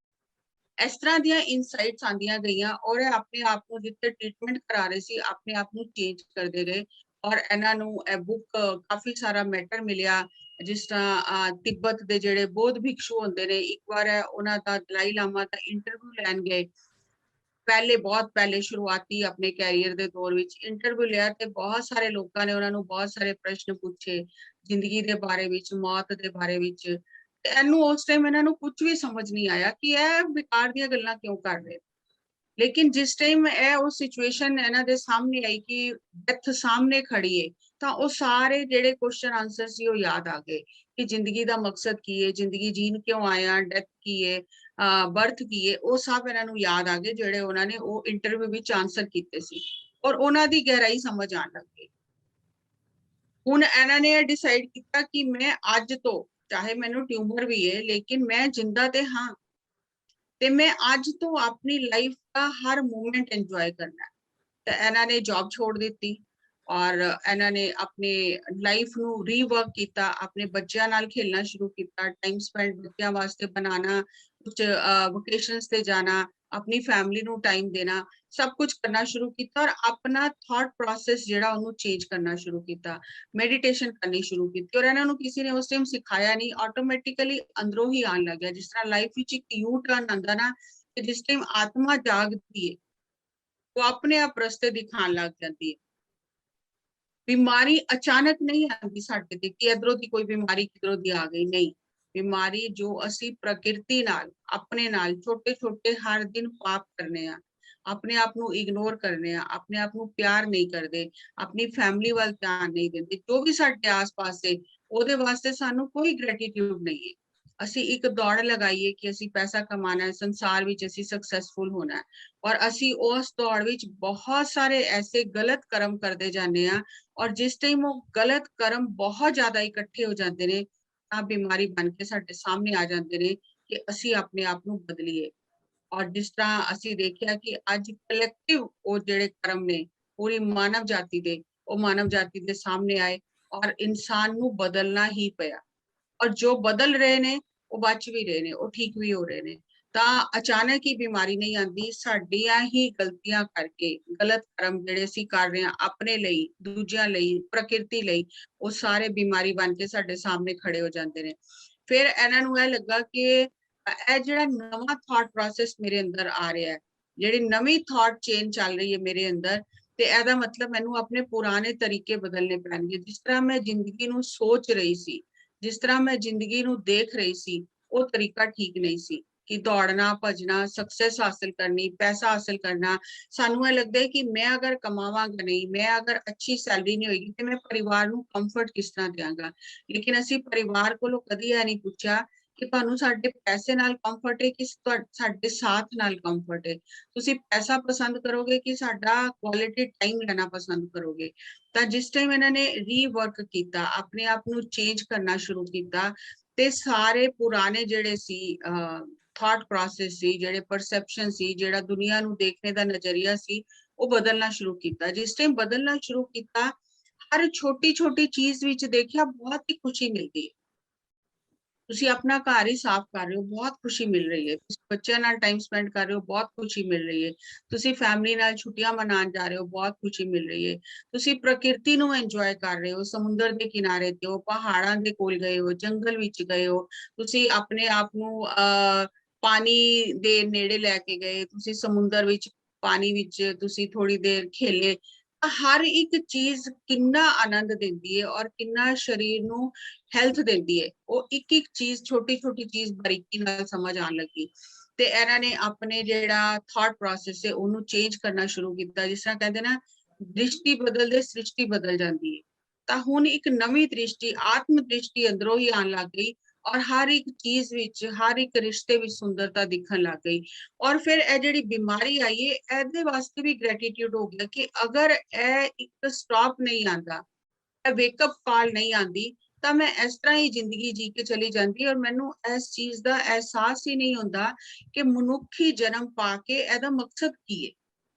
ਇਸ ਤਰ੍ਹਾਂ ਦੀਆਂ ਇਨਸਾਈਟਸ ਆਂਦੀਆਂ ਗਈਆਂ ਔਰ ਇਹ ਆਪਣੇ ਆਪ ਨੂੰ ਜਿੱਥੇ ਟ੍ਰੀਟਮੈਂਟ ਕਰਾ ਰਹੇ ਸੀ ਆਪਣੇ ਆਪ ਨੂੰ ਚੇਂਜ ਕਰਦੇ ਗਏ ਔਰ ਇਹਨਾਂ ਨੂੰ ਇਹ ਬੁੱਕ ਕਾਫੀ ਸਾਰਾ ਮੈਟਰ ਮਿਲਿਆ। ਜਿਸ ਤਰ੍ਹਾਂ ਤਿੱਬਤ ਦੇ ਜਿਹੜੇ ਬੌਧ ਭਿਕਸ਼ੂ ਹੁੰਦੇ ਨੇ, ਇੱਕ ਵਾਰ ਉਹਨਾਂ ਦਾ ਦਲਾਈ ਲਾਮਾ ਦਾ ਇੰਟਰਵਿਊ ਲੈਣ ਗਏ, ਪਹਿਲੇ ਬਹੁਤ ਪਹਿਲੇ ਸ਼ੁਰੂਆਤੀ ਆਪਣੇ ਕੈਰੀਅਰ ਦੇ ਦੌਰ ਵਿੱਚ ਇੰਟਰਵਿਊ ਲਿਆ ਤੇ ਬਹੁਤ ਸਾਰੇ ਲੋਕਾਂ ਨੇ ਉਹਨਾਂ ਨੂੰ ਬਹੁਤ ਸਾਰੇ ਪ੍ਰਸ਼ਨ ਪੁੱਛੇ ਜ਼ਿੰਦਗੀ ਦੇ ਬਾਰੇ ਵਿੱਚ, ਮੌਤ ਦੇ ਬਾਰੇ ਵਿੱਚ। ਤੇ ਇਹਨੂੰ ਉਸ ਟਾਈਮ ਇਹਨਾਂ ਨੂੰ ਕੁਝ ਵੀ ਸਮਝ ਨਹੀਂ ਆਇਆ ਕਿ ਇਹ ਬੇਕਾਰ ਦੀਆਂ ਗੱਲਾਂ ਕਿਉਂ ਕਰ ਰਹੇ। ਲੇਕਿਨ ਜਿਸ ਟਾਈਮ ਇਹ ਉਹ ਸਿਚੁਏਸ਼ਨ ਇਹਨਾਂ ਦੇ ਸਾਹਮਣੇ ਆਈ ਕਿ ਡੈਥ ਸਾਹਮਣੇ ਖੜੀ ਹੈ ਤਾਂ ਉਹ ਸਾਰੇ ਜਿਹੜੇ ਕੁਐਸਚਨ ਆਨਸਰ ਸੀ ਉਹ ਯਾਦ ਆ ਗਏ ਕਿ ਜ਼ਿੰਦਗੀ ਦਾ ਮਕਸਦ ਕੀ ਹੈ, ਜ਼ਿੰਦਗੀ ਜੀਣ ਕਿਉਂ ਆਇਆ, ਡੈਥ ਕੀ ਹੈ, ਬਰਥ ਕੀ ਹੈ, ਉਹ ਸਭ ਇਹਨਾਂ ਨੂੰ ਯਾਦ ਆ ਗਏ ਜਿਹੜੇ ਉਹਨਾਂ ਨੇ ਉਹ ਇੰਟਰਵਿਊ ਵਿੱਚ ਆਨਸਰ ਕੀਤੇ ਸੀ ਔਰ ਉਹਨਾਂ ਦੀ ਗਹਿਰਾਈ ਸਮਝ ਆਉਣ ਲੱਗ ਗਈ। ਹੁਣ ਇਹਨਾਂ ਨੇ ਡਿਸਾਈਡ ਕੀਤਾ ਕਿ ਮੈਂ ਅੱਜ ਤੋਂ, ਚਾਹੇ ਮੈਨੂੰ ਟਿਊਮਰ ਵੀ ਹੈ ਲੇਕਿਨ ਮੈਂ ਜਿੰਦਾ ਤੇ ਹਾਂ ਤੇ ਮੈਂ ਅੱਜ ਤੋਂ ਆਪਣੀ ਲਾਈਫ ਦਾ ਹਰ ਮੂਮੈਂਟ ਇੰਜੋਏ ਕਰਨਾ ਹੈ। ਤਾਂ ਇਹਨਾਂ ਨੇ ਜੌਬ ਛੋੜ ਦਿੱਤੀ ਔਰ ਇਹਨਾਂ ਨੇ ਆਪਣੇ ਲਾਈਫ ਨੂੰ ਰੀਵਰਕ ਕੀਤਾ, ਆਪਣੇ ਬੱਚਿਆਂ ਨਾਲ ਖੇਲਣਾ ਸ਼ੁਰੂ ਕੀਤਾ, ਟਾਈਮ ਸਪੈਂਡ ਬੱਚਿਆਂ ਵਾਸਤੇ ਬਣਾਉਣਾ, ਕੁਝ ਵੋਕੇਸ਼ਨਸ ਤੇ ਜਾਣਾ, ਆਪਣੀ ਫੈਮਿਲੀ ਨੂੰ ਟਾਈਮ ਦੇਣਾ, ਸਭ ਕੁਝ ਕਰਨਾ ਸ਼ੁਰੂ ਕੀਤਾ ਔਰ ਆਪਣਾ ਥਾਟ ਪ੍ਰੋਸੈਸ ਜਿਹੜਾ ਉਹਨੂੰ ਚੇਂਜ ਕਰਨਾ ਸ਼ੁਰੂ ਕੀਤਾ, ਮੈਡੀਟੇਸ਼ਨ ਕਰਨੀ ਸ਼ੁਰੂ ਕੀਤੀ ਔਰ ਇਹਨਾਂ ਨੂੰ ਕਿਸੇ ਨੇ ਉਸ ਟਾਈਮ ਸਿਖਾਇਆ ਨਹੀਂ, ਆਟੋਮੈਟਿਕਲੀ ਅੰਦਰੋਂ ਹੀ ਆਉਣ ਲੱਗਿਆ। ਜਿਸ ਤਰ੍ਹਾਂ ਲਾਈਫ ਵਿੱਚ ਇੱਕ ਯੂ ਟਰਨ ਆਉਂਦਾ ਨਾ, ਕਿ ਜਿਸ ਟਾਈਮ ਆਤਮਾ ਜਾਗਦੀ ਹੈ ਉਹ ਆਪਣੇ ਆਪ ਰਸਤੇ ਦਿਖਾਣ ਲੱਗ ਜਾਂਦੀ ਹੈ। ਬਿਮਾਰੀ ਅਚਾਨਕ ਨਹੀਂ ਆਉਂਦੀ ਸਾਡੇ ਤੇ ਕਿ ਇਧਰੋਂ ਦੀ ਕੋਈ ਬਿਮਾਰੀ ਕਿਧਰੋਂ ਦੀ ਆ ਗਈ, ਨਹੀਂ। ਬਿਮਾਰੀ ਜੋ ਅਸੀਂ ਪ੍ਰਕਿਰਤੀ ਨਾਲ, ਆਪਣੇ ਨਾਲ ਛੋਟੇ ਛੋਟੇ ਹਰ ਦਿਨ ਪਾਪ ਕਰਨੇ ਆ, अपने आप ਨੂੰ ਇਗਨੋਰ ਕਰਨੇ ਆ, ਆਪਣੇ ਆਪ ਨੂੰ ਪਿਆਰ ਨਹੀਂ ਕਰਦੇ, ਆਪਣੀ ਫੈਮਿਲੀ ਵੱਲ ਧਿਆਨ ਨਹੀਂ ਦਿੰਦੇ, ਜੋ ਵੀ ਸਾਡੇ ਆਸ-ਪਾਸ ਹੈ ਉਹਦੇ ਵਾਸਤੇ ਸਾਨੂੰ ਕੋਈ ਗ੍ਰੈਟੀਟਿਊਡ ਨਹੀਂ ਹੈ। ਅਸੀਂ ਇੱਕ ਦੌੜ ਲਗਾਈਏ ਕਿ ਅਸੀਂ ਪੈਸਾ ਕਮਾਣਾ ਹੈ, ਸੰਸਾਰ ਵਿੱਚ ਅਸੀਂ ਸਕਸੈਸਫੁਲ ਹੋਣਾ ਹੈ, ਔਰ ਅਸੀਂ ਉਸ ਦੌੜ ਵਿੱਚ ਬਹੁਤ ਸਾਰੇ ਐਸੇ ਗਲਤ ਕਰਮ ਕਰਦੇ ਜਾਂਦੇ ਆ, ਔਰ ਜਿਸ ਟਾਈਮ ਉਹ ਗਲਤ ਕਰਮ ਬਹੁਤ ਜ਼ਿਆਦਾ ਇਕੱਠੇ ਹੋ ਜਾਂਦੇ ਨੇ ਤਾਂ ਬਿਮਾਰੀ ਬਣ ਕੇ ਸਾਡੇ ਸਾਹਮਣੇ ਆ ਜਾਂਦੇ ਨੇ ਕਿ ਅਸੀਂ ਆਪਣੇ ਆਪ ਨੂੰ ਬਦਲੀਏ। ਔਰ ਜਿਸ ਤਰ੍ਹਾਂ ਅਸੀਂ ਦੇਖਿਆ ਕਿ ਅੱਜ ਕਲੈਕਟਿਵ ਉਹ ਜਿਹੜੇ ਕਰਮ ਨੇ ਪੂਰੀ ਮਾਨਵ ਜਾਤੀ ਦੇ, ਉਹ ਮਾਨਵ ਜਾਤੀ ਦੇ ਸਾਹਮਣੇ ਆਏ ਔਰ ਇਨਸਾਨ ਨੂੰ ਬਦਲਣਾ ਹੀ ਪਿਆ। ਔਰ ਜੋ ਬਦਲ ਰਹੇ ਨੇ ਉਹ ਬਚ ਵੀ ਰਹੇ ਨੇ, ਉਹ ਠੀਕ ਵੀ ਹੋ ਰਹੇ ਨੇ। ਤਾਂ ਅਚਾਨਕ ਹੀ ਬਿਮਾਰੀ ਨਹੀਂ ਆਉਂਦੀ, ਸਾਡੀਆਂ ਹੀ ਗਲਤੀਆਂ ਕਰਕੇ, ਗਲਤ ਕਰਮ ਜਿਹੜੇ ਅਸੀਂ ਕਰ ਰਹੇ ਹਾਂ ਆਪਣੇ ਲਈ, ਦੂਜਿਆਂ ਲਈ, ਪ੍ਰਕਿਰਤੀ ਲਈ, ਉਹ ਸਾਰੇ ਬਿਮਾਰੀ ਬਣ ਕੇ ਸਾਡੇ ਸਾਹਮਣੇ ਖੜੇ ਹੋ ਜਾਂਦੇ ਨੇ। ਫਿਰ ਇਹਨਾਂ ਨੂੰ ਇਹ ਲੱਗਾ ਕਿ ਇਹ ਜਿਹੜਾ ਨਵਾਂ ਥਾਟ ਪ੍ਰੋਸੈਸ ਮੇਰੇ ਅੰਦਰ ਆ ਰਿਹਾ ਹੈ, ਜਿਹੜੀ ਨਵੀਂ ਥਾਟ ਚੇਨ ਚੱਲ ਰਹੀ ਹੈ ਮੇਰੇ ਅੰਦਰ, ਤੇ ਇਹਦਾ ਮਤਲਬ ਮੈਨੂੰ ਆਪਣੇ ਪੁਰਾਣੇ ਤਰੀਕੇ ਬਦਲਨੇ ਪੈਣਗੇ। ਜਿਸ ਤਰ੍ਹਾਂ ਮੈਂ ਜ਼ਿੰਦਗੀ ਨੂੰ ਸੋਚ ਰਹੀ ਸੀ, ਜਿਸ ਤਰ੍ਹਾਂ ਮੈਂ ਜ਼ਿੰਦਗੀ ਨੂੰ ਦੇਖ ਰਹੀ ਸੀ, ਉਹ ਤਰੀਕਾ ਠੀਕ ਨਹੀਂ ਸੀ ਕਿ ਦੌੜਨਾ, ਭੱਜਣਾ, ਸਕਸੈਸ ਹਾਸਲ ਕਰਨੀ, ਪੈਸਾ ਹਾਸਲ ਕਰਨਾ। ਸਾਨੂੰ ਇਹ ਲੱਗਦਾ ਹੈ ਕਿ ਮੈਂ ਅਗਰ ਕਮਾਵਾਂਗਾ ਨਹੀਂ, ਮੈਂ ਅਗਰ ਅੱਛੀ ਸੈਲਰੀ ਨਹੀਂ ਹੋਏਗੀ ਤੇ ਮੈਂ ਪਰਿਵਾਰ ਨੂੰ ਕੰਫਰਟ ਕਿਸ ਤਰ੍ਹਾਂ ਦਿਆਂਗਾ। ਲੇਕਿਨ ਅਸੀਂ ਪਰਿਵਾਰ ਕੋਲੋਂ ਕਦੀ ਇਹ ਨਹੀਂ ਪੁੱਛਿਆ ਕਿ ਤੁਹਾਨੂੰ ਸਾਡੇ ਪੈਸੇ ਨਾਲ ਕੰਫਰਟ ਹੈ ਕਿ ਸਾਡੇ ਸਾਥ ਨਾਲ ਕੰਫਰਟ ਹੈ। ਤੁਸੀਂ ਪੈਸਾ ਪਸੰਦ ਕਰੋਗੇ ਕਿ ਸਾਡਾ ਕੁਆਲਿਟੀ ਟਾਈਮ ਲੈਣਾ ਪਸੰਦ ਕਰੋਗੇ। ਤਾਂ ਜਿਸ ਟਾਈਮ ਇਹਨਾਂ ਨੇ ਰੀਵਰਕ ਕੀਤਾ, ਆਪਣੇ ਆਪ ਨੂੰ ਚੇਂਜ ਕਰਨਾ ਸ਼ੁਰੂ ਕੀਤਾ, ਤੇ ਸਾਰੇ ਪੁਰਾਣੇ ਜਿਹੜੇ ਸੀ ਥਾਟ ਪ੍ਰੋਸੈਸ ਸੀ, ਜਿਹੜੇ ਪਰਸੈਪਸ਼ਨ ਸੀ, ਜਿਹੜਾ ਦੁਨੀਆ ਨੂੰ ਦੇਖਣੇ ਦਾ ਨਜ਼ਰੀਆ ਸੀ, ਉਹ ਬਦਲਣਾ ਸ਼ੁਰੂ ਕੀਤਾ। ਜਿਸ ਟਾਈਮ ਬਦਲਣਾ ਸ਼ੁਰੂ ਕੀਤਾ, ਹਰ ਛੋਟੀ ਛੋਟੀ ਚੀਜ਼ ਵਿੱਚ ਦੇਖਿਆ ਬਹੁਤ ਹੀ ਖੁਸ਼ੀ ਮਿਲਦੀ ਹੈ। ਤੁਸੀਂ ਆਪਣਾ ਘਰ ਹੀ ਸਾਫ਼ ਕਰ ਰਹੇ ਹੋ, ਬਹੁਤ ਖੁਸ਼ੀ ਮਿਲ ਰਹੀ ਹੈ। ਤੁਸੀਂ ਬੱਚਿਆਂ ਨਾਲ ਟਾਈਮ ਸਪੈਂਡ ਕਰ ਰਹੇ ਹੋ, ਬਹੁਤ ਖੁਸ਼ੀ ਮਿਲ ਰਹੀ ਹੈ। ਤੁਸੀਂ ਫੈਮਿਲੀ ਨਾਲ ਛੁੱਟੀਆਂ ਮਨਾਉਣ ਜਾ ਰਹੇ ਹੋ, ਬਹੁਤ ਖੁਸ਼ੀ ਮਿਲ ਰਹੀ ਹੈ। ਤੁਸੀਂ ਪ੍ਰਕਿਰਤੀ ਨੂੰ ਇੰਜੋਏ ਕਰ ਰਹੇ ਹੋ, ਸਮੁੰਦਰ ਦੇ ਕਿਨਾਰੇ ਤੇ ਹੋ, ਪਹਾੜਾਂ ਦੇ ਕੋਲ ਗਏ ਹੋ, ਜੰਗਲ ਵਿੱਚ ਗਏ ਹੋ, ਤੁਸੀਂ ਆਪਣੇ ਆਪ ਨੂੰ ਪਾਣੀ ਦੇ ਨੇੜੇ ਲੈ ਕੇ ਗਏ, ਤੁਸੀਂ ਸਮੁੰਦਰ ਵਿੱਚ, ਪਾਣੀ ਵਿੱਚ ਤੁਸੀਂ ਥੋੜੀ ਦੇਰ ਖੇਲੇ। ਹਰ ਇੱਕ ਚੀਜ਼ ਕਿੰਨਾ ਆਨੰਦ ਦਿੰਦੀ ਹੈ ਔਰ ਕਿੰਨਾ ਸਰੀਰ ਨੂੰ ਹੈਲਥ ਦਿੰਦੀ ਹੈ। ਉਹ ਇੱਕ ਇੱਕ ਚੀਜ਼, ਛੋਟੀ ਛੋਟੀ ਚੀਜ਼ ਬਾਰੀਕੀ ਨਾਲ ਸਮਝ ਆਉਣ ਲੱਗੀ। ਤੇ ਇਹਨਾਂ ਨੇ ਆਪਣੇ ਜਿਹੜਾ ਥਾਟ ਪ੍ਰੋਸੈਸ ਹੈ ਉਹਨੂੰ ਚੇਂਜ ਕਰਨਾ ਸ਼ੁਰੂ ਕੀਤਾ। ਜਿਸ ਤਰ੍ਹਾਂ ਕਹਿੰਦੇ ਨਾ, ਦ੍ਰਿਸ਼ਟੀ ਬਦਲਦੇ ਸ੍ਰਿਸ਼ਟੀ ਬਦਲ ਜਾਂਦੀ ਹੈ। ਤਾਂ ਹੁਣ ਇੱਕ ਨਵੀਂ ਦ੍ਰਿਸ਼ਟੀ, ਆਤਮ ਦ੍ਰਿਸ਼ਟੀ ਅੰਦਰੋਂ ਹੀ ਆਉਣ ਲੱਗ ਗਈ ਔਰ ਹਰ ਇੱਕ ਚੀਜ਼ ਵਿੱਚ, ਹਰ ਇੱਕ ਰਿਸ਼ਤੇ ਵਿੱਚ ਸੁੰਦਰਤਾ ਦਿਖਣ ਲੱਗ ਗਈ। ਔਰ ਫਿਰ ਇਹ ਜਿਹੜੀ ਬਿਮਾਰੀ ਆਈ ਹੈ, ਇਹਦੇ ਵਾਸਤੇ ਵੀ ਗ੍ਰੈਟੀਟਿਊਡ ਹੋ ਗਿਆ ਕਿ ਅਗਰ ਇਹ ਇੱਕ ਸਟਾਪ ਨਹੀਂ ਆਂਦਾ, ਇਹ ਵੇਕਅਪ ਕਾਲ ਨਹੀਂ ਆਂਦੀ, ਤਾਂ ਮੈਂ ਇਸ ਤਰ੍ਹਾਂ ਹੀ ਜ਼ਿੰਦਗੀ ਜੀ ਕੇ ਚਲੀ ਜਾਂਦੀ ਔਰ ਮੈਨੂੰ ਇਸ ਚੀਜ਼ ਦਾ ਅਹਿਸਾਸ ਹੀ ਨਹੀਂ ਹੁੰਦਾ ਕਿ ਮਨੁੱਖੀ ਜਨਮ ਪਾ ਕੇ ਇਹਦਾ ਮਕਸਦ ਕੀ ਹੈ।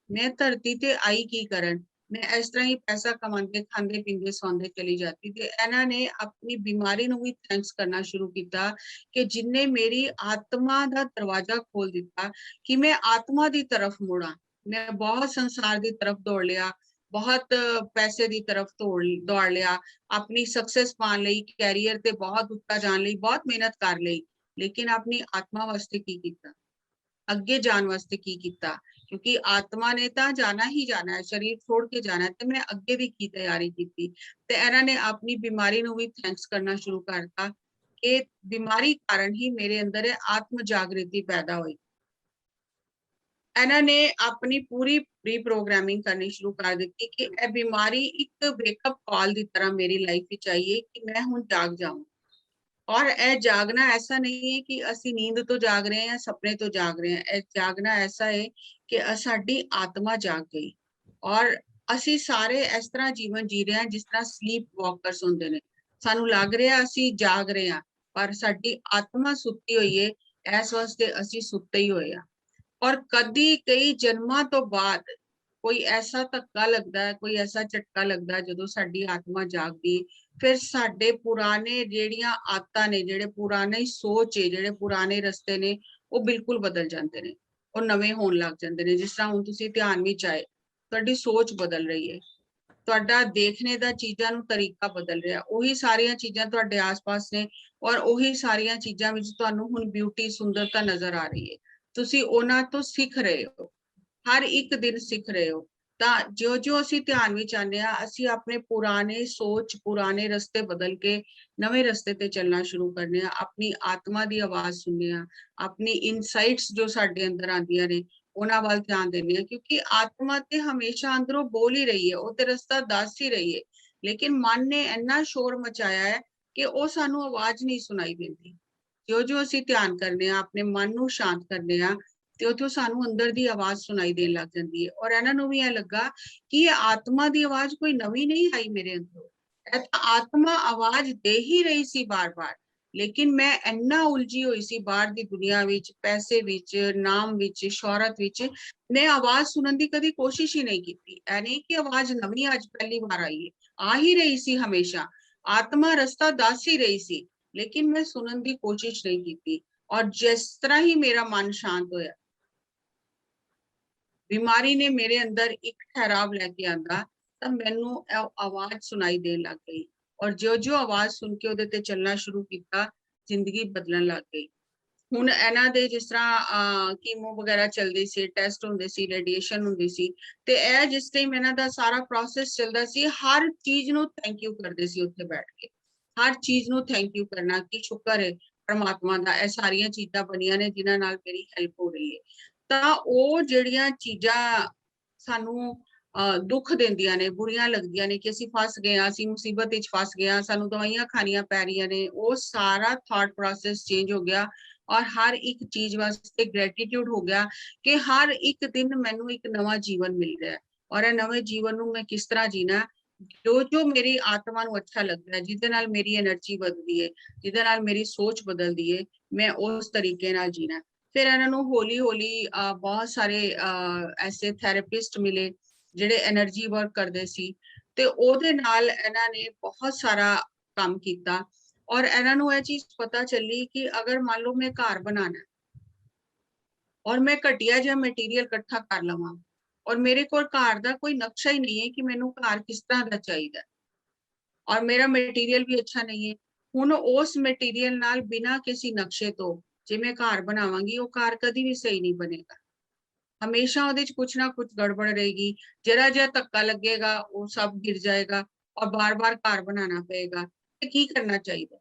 ਮੈਂ ਧਰਤੀ ਤੇ ਆਈ ਕੀ ਕਰਨ? ਮੈਂ ਇਸ ਤਰ੍ਹਾਂ ਹੀ ਪੈਸਾ ਕਮਾਉਂਦੇ, ਖਾਂਦੇ, ਪੀਂਦੇ, ਸੌਂਦੇ ਚਲੀ ਜਾਂਦੀ। ਤੇ ਇਹਨਾਂ ਨੇ ਆਪਣੀ ਬਿਮਾਰੀ ਨੂੰ ਵੀ ਥੈਂਕਸ ਕਰਨਾ ਸ਼ੁਰੂ ਕੀਤਾ ਕਿ ਜਿਨਨੇ ਮੇਰੀ ਆਤਮਾ ਦਾ ਦਰਵਾਜ਼ਾ ਖੋਲ ਦਿੱਤਾ ਕਿ ਮੈਂ ਆਤਮਾ ਦੀ ਤਰਫ ਮੁੜਾਂ। ਮੈਂ ਬਹੁਤ ਸੰਸਾਰ ਦੀ ਤਰਫ ਦੌੜ ਲਿਆ, ਬਹੁਤ ਪੈਸੇ ਦੀ ਤਰਫ ਦੌੜ ਲਿਆ, ਆਪਣੀ ਸਕਸੈਸ ਪਾਉਣ ਲਈ, ਕੈਰੀਅਰ ਤੇ ਬਹੁਤ ਉੱਚਾ ਜਾਣ ਲਈ ਬਹੁਤ ਮਿਹਨਤ ਕਰ ਲਈ, ਲੇਕਿਨ ਆਪਣੀ ਆਤਮਾ ਵਾਸਤੇ ਕੀ ਕੀਤਾ? ਅੱਗੇ ਜਾਣ ਵਾਸਤੇ ਕੀ ਕੀਤਾ? ਕਿਉਂਕਿ ਆਤਮਾ ਨੇ ਤਾਂ ਜਾਣਾ ਹੀ ਜਾਣਾ ਹੈ, ਸਰੀਰ ਛੋੜ ਕੇ ਜਾਣਾ ਹੈ, ਤੇ ਮੈਂ ਅੱਗੇ ਦੀ ਕੀ ਤਿਆਰੀ ਕੀਤੀ? ਤੇ ਇਹਨਾਂ ਨੇ ਆਪਣੀ ਬਿਮਾਰੀ ਨੂੰ ਵੀ ਥੈਂਕਸ ਕਰਨਾ ਸ਼ੁਰੂ ਕਰਤਾ ਕਿ ਬਿਮਾਰੀ ਕਾਰਨ ਹੀ ਮੇਰੇ ਅੰਦਰ ਆਤਮ ਜਾਗ੍ਰਿਤੀ ਪੈਦਾ ਹੋਈ। ਇਹਨਾਂ ਨੇ ਆਪਣੀ ਪੂਰੀ ਰੀਪ੍ਰੋਗਰਾਮਿੰਗ ਕਰਨੀ ਸ਼ੁਰੂ ਕਰ ਦਿੱਤੀ ਕਿ ਇਹ ਬਿਮਾਰੀ ਇੱਕ ਵੇਕਅਪ ਕਾਲ ਦੀ ਤਰ੍ਹਾਂ ਮੇਰੀ ਲਾਈਫ ਵਿੱਚ ਆਈ ਹੈ ਕਿ ਮੈਂ ਹੁਣ ਜਾਗ ਜਾਵਾਂ। ਔਰ ਇਹ ਜਾਗਣਾ ਐਸਾ ਨਹੀਂ ਹੈ ਕਿ ਅਸੀਂ ਨੀਂਦ ਤੋਂ ਜਾਗ ਰਹੇ ਹਾਂ, ਸੁਪਨੇ ਤੋਂ ਜਾਗ ਰਹੇ ਹਾਂ। ਇਹ ਜਾਗਣਾ ਐਸਾ ਹੈ ਕਿ ਸਾਡੀ ਆਤਮਾ ਜਾਗ ਗਈ ਔਰ ਅਸੀਂ ਸਾਰੇ ਇਸ ਤਰ੍ਹਾਂ ਜੀਵਨ ਜੀ ਰਹੇ ਹਾਂ ਜਿਸ ਤਰ੍ਹਾਂ ਸਲੀਪ ਵਾਕਰਸ ਹੁੰਦੇ ਨੇ। ਸਾਨੂੰ ਲੱਗ ਰਿਹਾ ਅਸੀਂ ਜਾਗ ਰਹੇ ਹਾਂ, ਪਰ ਸਾਡੀ ਆਤਮਾ ਸੁੱਤੀ ਹੋਈ ਹੈ। ਇਸ ਵਾਸਤੇ ਅਸੀਂ ਸੁੱਤੇ ਹੀ ਹੋਏ ਆ। ਔਰ ਕਦੀ ਕਈ ਜਨਮਾਂ ਤੋਂ ਬਾਅਦ ਕੋਈ ਐਸਾ ਧੱਕਾ ਲੱਗਦਾ ਹੈ, ਕੋਈ ਐਸਾ ਝਟਕਾ ਲੱਗਦਾ ਜਦੋਂ ਸਾਡੀ ਆਤਮਾ ਜਾਗਦੀ, ਫਿਰ ਸਾਡੇ ਪੁਰਾਣੇ ਜਿਹੜੀਆਂ ਆਦਤਾਂ ਨੇ, ਜਿਹੜੇ ਪੁਰਾਣੇ ਸੋਚ ਹੈ, ਜਿਹੜੇ ਪੁਰਾਣੇ ਰਸਤੇ ਨੇ, ਉਹ ਬਿਲਕੁਲ ਬਦਲ ਜਾਂਦੇ ਨੇ, ਉਹ ਨਵੇਂ ਹੋਣ ਲੱਗ ਜਾਂਦੇ ਨੇ। ਜਿਸ ਤਰ੍ਹਾਂ ਹੁਣ ਤੁਸੀਂ ਧਿਆਨ ਵਿੱਚ ਆਏ, ਤੁਹਾਡੀ ਸੋਚ ਬਦਲ ਰਹੀ ਹੈ, ਤੁਹਾਡਾ ਦੇਖਣੇ ਦਾ ਚੀਜ਼ਾਂ ਨੂੰ ਤਰੀਕਾ ਬਦਲ ਰਿਹਾ। ਉਹੀ ਸਾਰੀਆਂ ਚੀਜ਼ਾਂ ਤੁਹਾਡੇ ਆਸ-ਪਾਸ ਨੇ ਔਰ ਉਹੀ ਸਾਰੀਆਂ ਚੀਜ਼ਾਂ ਵਿੱਚ ਤੁਹਾਨੂੰ ਹੁਣ ਬਿਊਟੀ, ਸੁੰਦਰਤਾ ਨਜ਼ਰ ਆ ਰਹੀ ਹੈ। ਤੁਸੀਂ ਉਹਨਾਂ ਤੋਂ ਸਿੱਖ ਰਹੇ ਹੋ, ਹਰ ਇੱਕ ਦਿਨ ਸਿੱਖ ਰਹੇ ਹੋ। ਤਾਂ ਜਿਉਂ-ਜਿਉਂ ਅਸੀਂ ਧਿਆਨ ਵਿੱਚ ਆਉਂਦੇ ਹਾਂ, ਅਸੀਂ ਆਪਣੇ ਪੁਰਾਣੇ ਸੋਚ, ਪੁਰਾਣੇ ਰਸਤੇ ਬਦਲ ਕੇ ਨਵੇਂ ਰਸਤੇ ਤੇ ਚੱਲਣਾ ਸ਼ੁਰੂ ਕਰਨੇ ਆ। ਆਪਣੀ ਆਤਮਾ ਦੀ ਆਵਾਜ਼ ਸੁਣਨੇ ਆ, ਆਪਣੀ ਇਨਸਾਈਟਸ ਜੋ ਸਾਡੇ ਅੰਦਰ ਆਉਂਦੀਆਂ ਨੇ, ਉਹਨਾਂ ਵੱਲ ਧਿਆਨ ਦਿੰਦੇ ਆ, ਕਿਉਂਕਿ ਆਤਮਾ ਤੇ ਹਮੇਸ਼ਾ ਅੰਦਰੋਂ ਬੋਲ ਹੀ ਰਹੀ ਹੈ, ਉਹ ਤੇ ਰਸਤਾ ਦੱਸ ਹੀ ਰਹੀ ਹੈ, ਲੇਕਿਨ ਮਨ ਨੇ ਇੰਨਾ ਸ਼ੋਰ ਮਚਾਇਆ ਹੈ ਕਿ ਉਹ ਸਾਨੂੰ ਆਵਾਜ਼ ਨਹੀਂ ਸੁਣਾਈ ਦਿੰਦੀ। ਜੋ ਅਸੀਂ ਧਿਆਨ ਕਰਨੇ ਆ, ਆਪਣੇ ਮਨ ਨੂੰ ਸ਼ਾਂਤ ਕਰਨੇ ਆ, ਤੇ ਉੱਥੋਂ ਸਾਨੂੰ ਅੰਦਰ ਦੀ ਆਵਾਜ਼ ਸੁਣਾਈ ਦੇਣ ਲੱਗ ਜਾਂਦੀ ਹੈ। ਔਰ ਇਹਨਾਂ ਨੂੰ ਵੀ ਇਹ ਲੱਗਾ ਕਿ ਇਹ ਆਤਮਾ ਦੀ ਆਵਾਜ਼ ਕੋਈ ਨਵੀਂ ਨਹੀਂ ਆਈ ਮੇਰੇ ਅੰਦਰੋਂ, ਇਹ ਤਾਂ ਆਤਮਾ ਆਵਾਜ਼ ਦੇ ਹੀ ਰਹੀ ਸੀ ਬਾਰ-ਬਾਰ, ਲੇਕਿਨ ਮੈਂ ਇੰਨਾ ਉਲਝੀ ਹੋਈ ਸੀ ਬਾਹਰ ਦੀ ਦੁਨੀਆ ਵਿੱਚ, ਪੈਸੇ ਵਿੱਚ, ਨਾਮ ਵਿੱਚ, ਸ਼ੌਹਰਤ ਵਿੱਚ, ਮੈਂ ਆਵਾਜ਼ ਸੁਣਨ ਦੀ ਕਦੀ ਕੋਸ਼ਿਸ਼ ਹੀ ਨਹੀਂ ਕੀਤੀ। ਇਹ ਨਹੀਂ ਕਿ ਆਵਾਜ਼ ਨਵੀਂ ਅੱਜ ਪਹਿਲੀ ਵਾਰ ਆਈ ਹੈ, ਆ ਹੀ ਰਹੀ ਸੀ ਹਮੇਸ਼ਾ, ਆਤਮਾ ਰਸਤਾ ਦੱਸ ਹੀ ਰਹੀ ਸੀ, ਲੇਕਿਨ ਮੈਂ ਸੁਣਨ ਦੀ ਕੋਸ਼ਿਸ਼ ਨਹੀਂ ਕੀਤੀ। ਔਰ ਜਿਸ ਤਰ੍ਹਾਂ ਹੀ ਮੇਰਾ ਮਨ ਸ਼ਾਂਤ ਹੋਇਆ, ਬਿਮਾਰੀ ਨੇ ਮੇਰੇ ਅੰਦਰ ਇੱਕ ਠਹਿਰਾਵ ਲੈ ਕੇ ਆਂਦਾ, ਤਾਂ ਮੈਨੂੰ ਆਵਾਜ਼ ਸੁਣਾਈ ਦੇਣ ਲੱਗ ਗਈ। ਔਰ ਜੋ ਆਵਾਜ਼ ਸੁਣ ਕੇ ਉਹਦੇ ਤੇ ਚੱਲਣਾ ਸ਼ੁਰੂ ਕੀਤਾ, ਜ਼ਿੰਦਗੀ ਬਦਲਣ ਲੱਗ ਗਈ। ਹੁਣ ਇਹਨਾਂ ਦੇ ਜਿਸ ਤਰ੍ਹਾਂ ਕੀਮੋ ਵਗੈਰਾ ਚੱਲਦੀ ਸੀ, ਟੈਸਟ ਹੁੰਦੇ ਸੀ, ਰੇਡੀਏਸ਼ਨ ਹੁੰਦੀ ਸੀ, ਤੇ ਇਹ ਜਿਸ ਟਾਈਮ ਇਹਨਾਂ ਦਾ ਸਾਰਾ ਪ੍ਰੋਸੈਸ ਚੱਲਦਾ ਸੀ, ਹਰ ਚੀਜ਼ ਨੂੰ ਥੈਂਕ ਯੂ ਕਰਦੇ ਸੀ ਉੱਥੇ ਬੈਠ ਕੇ, ਹਰ ਚੀਜ਼ ਨੂੰ ਥੈਂਕ ਯੂ ਕਰਨਾ ਕਿ ਸ਼ੁਕਰ ਹੈ ਪਰਮਾਤਮਾ ਦਾ, ਇਹ ਸਾਰੀਆਂ ਚੀਜ਼ਾਂ ਬਣੀਆਂ ਨੇ ਜਿਨ੍ਹਾਂ ਨਾਲ ਮੇਰੀ ਹੈਲਪ ਹੋ ਰਹੀ ਹੈ। ਤਾਂ ਉਹ ਜਿਹੜੀਆਂ ਚੀਜ਼ਾਂ ਸਾਨੂੰ ਦੁੱਖ ਦਿੰਦੀਆਂ ਨੇ, ਬੁਰੀਆਂ ਲੱਗਦੀਆਂ ਨੇ ਕਿ ਅਸੀਂ ਫਸ ਗਏ ਹਾਂ, ਅਸੀਂ ਮੁਸੀਬਤ ਵਿੱਚ ਫਸ ਗਏ ਹਾਂ, ਸਾਨੂੰ ਦਵਾਈਆਂ ਖਾਣੀਆਂ ਪੈ ਰਹੀਆਂ ਨੇ, ਉਹ ਸਾਰਾ ਥਾਟ ਪ੍ਰੋਸੈਸ ਚੇਂਜ ਹੋ ਗਿਆ। ਔਰ ਹਰ ਇੱਕ ਚੀਜ਼ ਵਾਸਤੇ ਗ੍ਰੈਟੀਟਿਊਡ ਹੋ ਗਿਆ ਕਿ ਹਰ ਇੱਕ ਦਿਨ ਮੈਨੂੰ ਇੱਕ ਨਵਾਂ ਜੀਵਨ ਮਿਲ ਰਿਹਾ ਹੈ, ਔਰ ਇਹ ਨਵੇਂ ਜੀਵਨ ਨੂੰ ਮੈਂ ਕਿਸ ਤਰ੍ਹਾਂ ਜੀਣਾ, ਜੋ ਮੇਰੀ ਆਤਮਾ ਨੂੰ ਅੱਛਾ ਲੱਗਦਾ ਹੈ, ਜਿਹਦੇ ਨਾਲ ਮੇਰੀ એનર્ਜੀ ਵਧਦੀ ਹੈ, ਜਿਹਦੇ ਨਾਲ ਮੇਰੀ ਸੋਚ ਬਦਲਦੀ ਹੈ, ਮੈਂ ਉਸ ਤਰੀਕੇ ਨਾਲ ਜੀਣਾ। ਫਿਰ ਇਹਨਾਂ ਨੂੰ ਹੌਲੀ ਹੌਲੀ ਬਹੁਤ ਸਾਰੇ ਐਸੇ ਥੈਰੇਪਿਸਟ ਮਿਲੇ ਜਿਹੜੇ એનર્ਜੀ ਵਰਕ ਕਰਦੇ ਸੀ, ਤੇ ਉਹਦੇ ਨਾਲ ਇਹਨਾਂ ਨੇ ਬਹੁਤ ਸਾਰਾ ਕੰਮ ਕੀਤਾ। ਔਰ ਇਹਨਾਂ ਨੂੰ ਇਹ ਚੀਜ਼ ਪਤਾ ਚੱਲੀ ਕਿ ਅਗਰ ਮੰਨ ਲਓ ਮੈਂ ਘਰ ਬਣਾਉਣਾ ਔਰ ਮੈਂ ਘਟੀਆ ਜਿਹਾ ਮਟੀਰੀਅਲ ਇਕੱਠਾ ਕਰ ਲਵਾਂ, ਔਰ ਮੇਰੇ ਕੋਲ ਘਰ ਦਾ ਕੋਈ ਨਕਸ਼ਾ ਹੀ ਨਹੀਂ ਹੈ ਕਿ ਮੈਨੂੰ ਘਰ ਕਿਸ ਤਰ੍ਹਾਂ ਦਾ ਚਾਹੀਦਾ, ਔਰ ਮੇਰਾ ਮਟੀਰੀਅਲ ਵੀ ਅੱਛਾ ਨਹੀਂ ਹੈ, ਹੁਣ ਉਸ ਮਟੀਰੀਅਲ ਨਾਲ ਬਿਨਾਂ ਕਿਸੇ ਨਕਸ਼ੇ ਤੋਂ ਜੇ ਮੈਂ ਘਰ ਬਣਾਵਾਂਗੀ, ਉਹ ਘਰ ਕਦੀ ਵੀ ਸਹੀ ਨਹੀਂ ਬਣੇਗਾ, ਹਮੇਸ਼ਾ ਉਹਦੇ ਚ ਕੁਛ ਨਾ ਕੁਛ ਗੜਬੜ ਰਹੇਗੀ, ਜਰਾ ਜਿਹਾ ਧੱਕਾ ਲੱਗੇਗਾ ਉਹ ਸਭ ਗਿਰ ਜਾਏਗਾ, ਔਰ ਬਾਰ-ਬਾਰ ਘਰ ਬਣਾਉਣਾ ਪਏਗਾ। ਤੇ ਕੀ ਕਰਨਾ ਚਾਹੀਦਾ?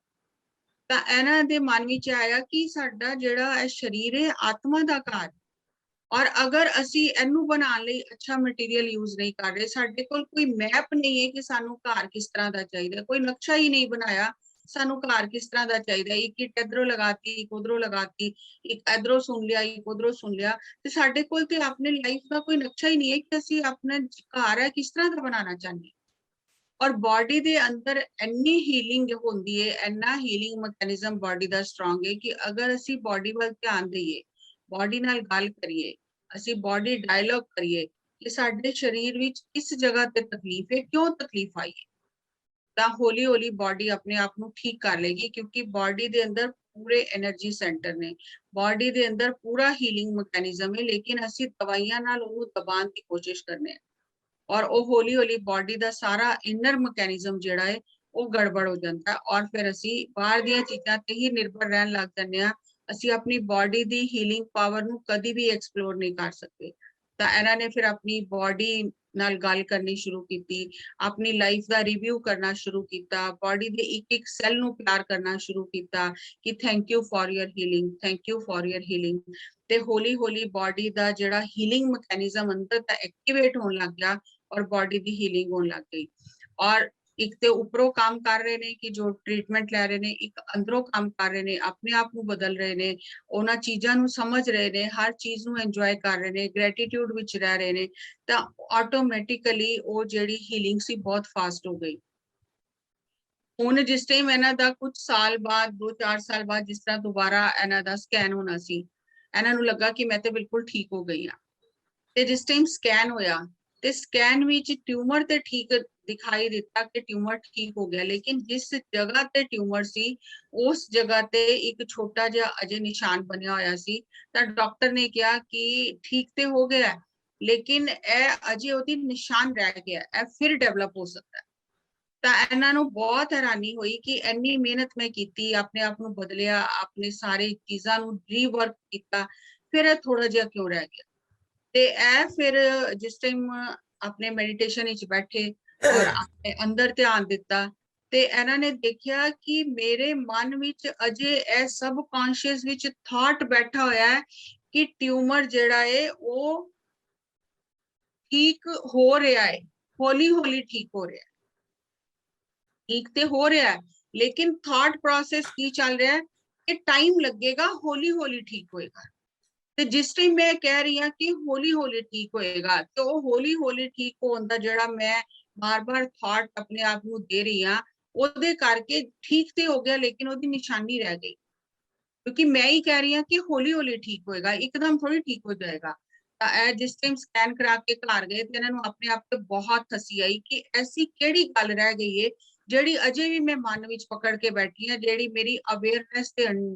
ਤਾਂ ਇਹਨਾਂ ਦੇ ਮਨ ਵਿੱਚ ਆਇਆ ਕਿ ਸਾਡਾ ਜਿਹੜਾ ਇਹ ਸਰੀਰ ਹੈ ਆਤਮਾ ਦਾ ਘਰ, ਔਰ ਅਗਰ ਅਸੀਂ ਇਹਨੂੰ ਬਣਾਉਣ ਲਈ ਅੱਛਾ ਮਟੀਰੀਅਲ ਯੂਜ਼ ਨਹੀਂ ਕਰ ਰਹੇ, ਸਾਡੇ ਕੋਲ ਕੋਈ ਮੈਪ ਨਹੀਂ ਹੈ ਕਿ ਸਾਨੂੰ ਘਰ ਕਿਸ ਤਰ੍ਹਾਂ ਦਾ ਚਾਹੀਦਾ, ਕੋਈ ਨਕਸ਼ਾ ਹੀ ਨਹੀਂ ਬਣਾਇਆ ਸਾਨੂੰ ਘਰ ਕਿਸ ਤਰ੍ਹਾਂ ਦਾ ਚਾਹੀਦਾ, ਇੱਕ ਇੱਟ ਇੱਧਰੋਂ ਲਗਾਤੀ, ਇੱਕ ਉਧਰੋਂ ਲਗਾਤੀ, ਇੱਕ ਇਧਰੋਂ ਸੁਣ ਲਿਆ, ਇੱਕ ਉਧਰੋਂ ਸੁਣ ਲਿਆ, ਤੇ ਸਾਡੇ ਕੋਲ ਤੇ ਆਪਣੇ ਲਾਈਫ ਦਾ ਕੋਈ ਨਕਸ਼ਾ ਹੀ ਨਹੀਂ ਹੈ ਕਿ ਅਸੀਂ ਆਪਣਾ ਘਰ ਹੈ ਕਿਸ ਤਰ੍ਹਾਂ ਦਾ ਬਣਾਉਣਾ ਚਾਹੁੰਦੇ ਹਾਂ। ਔਰ ਬਾਡੀ ਦੇ ਅੰਦਰ ਇੰਨੀ ਹੀਲਿੰਗ ਹੁੰਦੀ ਹੈ, ਇੰਨਾ ਹੀਲਿੰਗ ਮੈਕੈਨਿਜ਼ਮ ਬਾਡੀ ਦਾ ਸਟਰੋਂਗ ਹੈ ਕਿ ਅਗਰ ਅਸੀਂ ਬਾਡੀ ਵੱਲ ਧਿਆਨ ਦਈਏ, ਬਾਡੀ ਨਾਲ ਗੱਲ ਕਰੀਏ, ਅਸੀਂ ਬਾਡੀ ਡਾਇਲੋਗ ਕਰੀਏ ਕਿ ਸਾਡੇ ਸਰੀਰ ਵਿੱਚ ਕਿਸ ਜਗ੍ਹਾ ਤੇ ਤਕਲੀਫ ਹੈ, ਕਿਉਂ ਤਕਲੀਫ ਆਈ ਹੈ, ਤਾਂ ਹੌਲੀ ਹੌਲੀ ਬਾਡੀ ਆਪਣੇ ਆਪ ਨੂੰ ਠੀਕ ਕਰ ਲੇਗੀ, ਕਿਉਂਕਿ ਬਾਡੀ ਦੇ ਅੰਦਰ ਪੂਰੇ એનર્ਜੀ ਸੈਂਟਰ ਨੇ, ਬਾਡੀ ਦੇ ਅੰਦਰ ਪੂਰਾ ਹੀਲਿੰਗ ਮੈਕੈਨਿਜ਼ਮ ਹੈ, ਲੇਕਿਨ ਅਸੀਂ ਦਵਾਈਆਂ ਨਾਲ ਉਹਨੂੰ ਦਬਾਉਣ ਦੀ ਕੋਸ਼ਿਸ਼ ਕਰਨੇ ਆ, ਔਰ ਉਹ ਹੌਲੀ ਹੌਲੀ ਬਾਡੀ ਦਾ ਸਾਰਾ ਇਨਰ ਮੈਕੈਨਿਜ਼ਮ ਜਿਹੜਾ ਹੈ ਉਹ ਗੜਬੜ ਹੋ ਜਾਂਦਾ, ਔਰ ਫਿਰ ਅਸੀਂ ਬਾਹਰ ਦੀਆਂ ਚੀਜ਼ਾਂ ਤੇ ਹੀ ਨਿਰਭਰ ਰਹਿਣ ਲੱਗ ਜਾਂਦੇ ਹਾਂ, ਅਸੀਂ ਆਪਣੀ ਬਾਡੀ ਦੀ ਹੀਲਿੰਗ ਪਾਵਰ ਨੂੰ ਕਦੀ ਵੀ ਐਕਸਪਲੋਰ ਨਹੀਂ ਕਰ ਸਕਦੇ। ਤਾਂ ਇਹਨਾਂ ਨੇ ਫਿਰ ਆਪਣੀ ਬਾਡੀ ਨਾਲ ਗੱਲ ਕਰਨੀ ਸ਼ੁਰੂ ਕੀਤੀ, ਆਪਣੀ ਲਾਈਫ ਦਾ ਰਿਵਿਊ ਕਰਨਾ ਸ਼ੁਰੂ ਕੀਤਾ, ਬਾਡੀ ਦੇ ਇੱਕ ਇੱਕ ਸੈੱਲ ਨੂੰ ਪਿਆਰ ਕਰਨਾ ਸ਼ੁਰੂ ਕੀਤਾ ਕਿ thank you for your healing, thank you for your healing, ਤੇ ਹੌਲੀ ਹੌਲੀ ਬਾਡੀ ਦਾ ਜਿਹੜਾ ਹੀਲਿੰਗ ਮੈਕੈਨਿਜ਼ਮ ਅੰਦਰ ਦਾ ਐਕਟੀਵੇਟ ਹੋਣ ਲੱਗ ਗਿਆ, ਔਰ ਬਾਡੀ ਦੀ ਹੀਲਿੰਗ ਹੋਣ ਲੱਗ ਗਈ। ਔਰ ਇੱਕ ਤੇ ਉੱਪਰੋਂ ਕੰਮ ਕਰ ਰਹੇ ਨੇ ਕਿ ਜੋ ਟ੍ਰੀਟਮੈਂਟ ਲੈ ਰਹੇ ਨੇ, ਇੱਕ ਅੰਦਰੋਂ ਕੰਮ ਕਰ ਰਹੇ ਨੇ, ਆਪਣੇ ਆਪ ਨੂੰ ਬਦਲ ਰਹੇ ਨੇ, ਉਹਨਾਂ ਚੀਜ਼ਾਂ ਨੂੰ ਸਮਝ ਰਹੇ ਨੇ, ਹਰ ਚੀਜ਼ ਨੂੰ ਇੰਜੋਏ ਕਰ ਰਹੇ ਨੇ, ਗ੍ਰੈਟੀਟਿਊਡ ਵਿੱਚ ਰਹਿ ਰਹੇ ਨੇ, ਤਾਂ ਆਟੋਮੈਟਿਕਲੀ ਉਹ ਜਿਹੜੀ ਹੀਲਿੰਗ ਸੀ ਬਹੁਤ ਫਾਸਟ ਹੋ ਗਈ। ਹੁਣ ਜਿਸ ਟਾਈਮ ਇਹਨਾਂ ਦਾ ਕੁਝ ਸਾਲ ਬਾਅਦ, 2-4 ਸਾਲ ਬਾਅਦ ਜਿਸ ਤਰ੍ਹਾਂ ਦੁਬਾਰਾ ਇਹਨਾਂ ਦਾ ਸਕੈਨ ਹੋਣਾ ਸੀ, ਇਹਨਾਂ ਨੂੰ ਲੱਗਾ ਕਿ ਮੈਂ ਤੇ ਬਿਲਕੁਲ ਠੀਕ ਹੋ ਗਈ ਹਾਂ, ਤੇ ਜਿਸ ਟਾਈਮ ਸਕੈਨ ਹੋਇਆ ਤੇ ਸਕੈਨ ਵਿੱਚ ਟਿਊਮਰ ਤੇ ਠੀਕ ਦਿਖਾਈ ਦਿੱਤਾ ਕਿ ਟਿਊਮਰ ਠੀਕ ਹੋ ਗਿਆ, ਲੇਕਿਨ ਜਿਸ ਜਗ੍ਹਾ ਤੇ ਟਿਊਮਰ ਸੀ ਉਸ ਜਗ੍ਹਾ ਤੇ ਇੱਕ ਛੋਟਾ ਜਿਹਾ ਅਜੇ ਨਿਸ਼ਾਨ ਬਣਿਆ ਹੋਇਆ ਸੀ, ਤਾਂ ਡਾਕਟਰ ਨੇ ਕਿਹਾ ਕਿ ਠੀਕ ਤੇ ਹੋ ਗਿਆ, ਲੇਕਿਨ ਇਹ ਅਜੇ ਉਹਦੀ ਨਿਸ਼ਾਨ ਰਹਿ ਗਿਆ, ਇਹ ਫਿਰ ਡਿਵੈਲਪ ਹੋ ਸਕਦਾ ਹੈ। ਤਾਂ ਇਹਨਾਂ ਨੂੰ ਬਹੁਤ ਹੈਰਾਨੀ ਹੋਈ ਕਿ ਇੰਨੀ ਮਿਹਨਤ ਮੈਂ ਕੀਤੀ, ਆਪਣੇ ਆਪ ਨੂੰ ਬਦਲਿਆ, ਆਪਣੇ ਸਾਰੇ ਚੀਜ਼ਾਂ ਨੂੰ ਰੀਵਰਕ ਕੀਤਾ, ਫਿਰ ਇਹ ਥੋੜਾ ਜਿਹਾ ਕਿਉਂ ਰਹਿ ਗਿਆ। ਤੇ ਇਹ ਫਿਰ ਜਿਸ ਟਾਈਮ ਆਪਣੇ ਮੈਡੀਟੇਸ਼ਨ ਵਿੱਚ ਬੈਠੇ ਔਰ ਆਪਣੇ ਅੰਦਰ ਧਿਆਨ ਦਿੱਤਾ, ਤੇ ਇਹਨਾਂ ਨੇ ਦੇਖਿਆ ਕਿ ਮੇਰੇ ਮਨ ਵਿੱਚ ਅਜੇ ਇਹ ਸਬ ਕੌਂਸ਼ੀਅਸ ਵਿੱਚ ਥਾਟ ਬੈਠਾ ਹੋਇਆ ਹੈ कि ट्यूमर जिहड़ा है वो ठीक हो रहा है, हौली हौली ठीक हो रहा है, ठीक ते हो रहा है, लेकिन थॉट प्रोसेस की चल रहा है कि टाइम लगेगा, हौली हौली ठीक होएगा। ਤੇ ਜਿਸ ਟਾਈਮ ਮੈਂ ਕਹਿ ਰਹੀ ਹਾਂ ਕਿ ਹੌਲੀ ਹੌਲੀ ਠੀਕ ਹੋਏਗਾ, ਤੇ ਉਹ ਹੌਲੀ ਹੌਲੀ ਠੀਕ ਹੋਣ ਦਾ ਜਿਹੜਾ ਮੈਂ ਬਾਰ-ਬਾਰ ਥਾਟ ਆਪਣੇ ਆਪ ਨੂੰ ਦੇ ਰਹੀ ਹਾਂ, ਉਹਦੇ ਕਰਕੇ ਠੀਕ ਤੇ ਹੋ ਗਿਆ, ਲੇਕਿਨ ਉਹਦੀ ਨਿਸ਼ਾਨੀ ਰਹਿ ਗਈ, ਕਿਉਂਕਿ ਮੈਂ ਹੀ ਕਹਿ ਰਹੀ ਹਾਂ ਕਿ ਹੌਲੀ ਹੌਲੀ ਠੀਕ ਹੋਏਗਾ, ਇੱਕਦਮ ਥੋੜੀ ਠੀਕ ਹੋ ਜਾਏਗਾ। ਤਾਂ ਇਹ ਜਿਸ ਟਾਈਮ ਸਕੈਨ ਕਰਾ ਕੇ ਘਰ ਗਏ ਤੇ ਇਹਨਾਂ ਨੂੰ ਆਪਣੇ ਆਪ ਤੇ ਬਹੁਤ ਹੱਸੀ ਆਈ ਕਿ ਐਸੀ ਕਿਹੜੀ ਗੱਲ ਰਹਿ ਗਈ ਏ ਜਿਹੜੀ ਅਜੇ ਵੀ ਮੈਂ ਮਨ ਵਿੱਚ ਪਕੜ ਕੇ ਬੈਠੀ ਹਾਂ, ਜਿਹੜੀ ਮੇਰੀ ਅਵੇਅਰਨੈਸ ਦੇ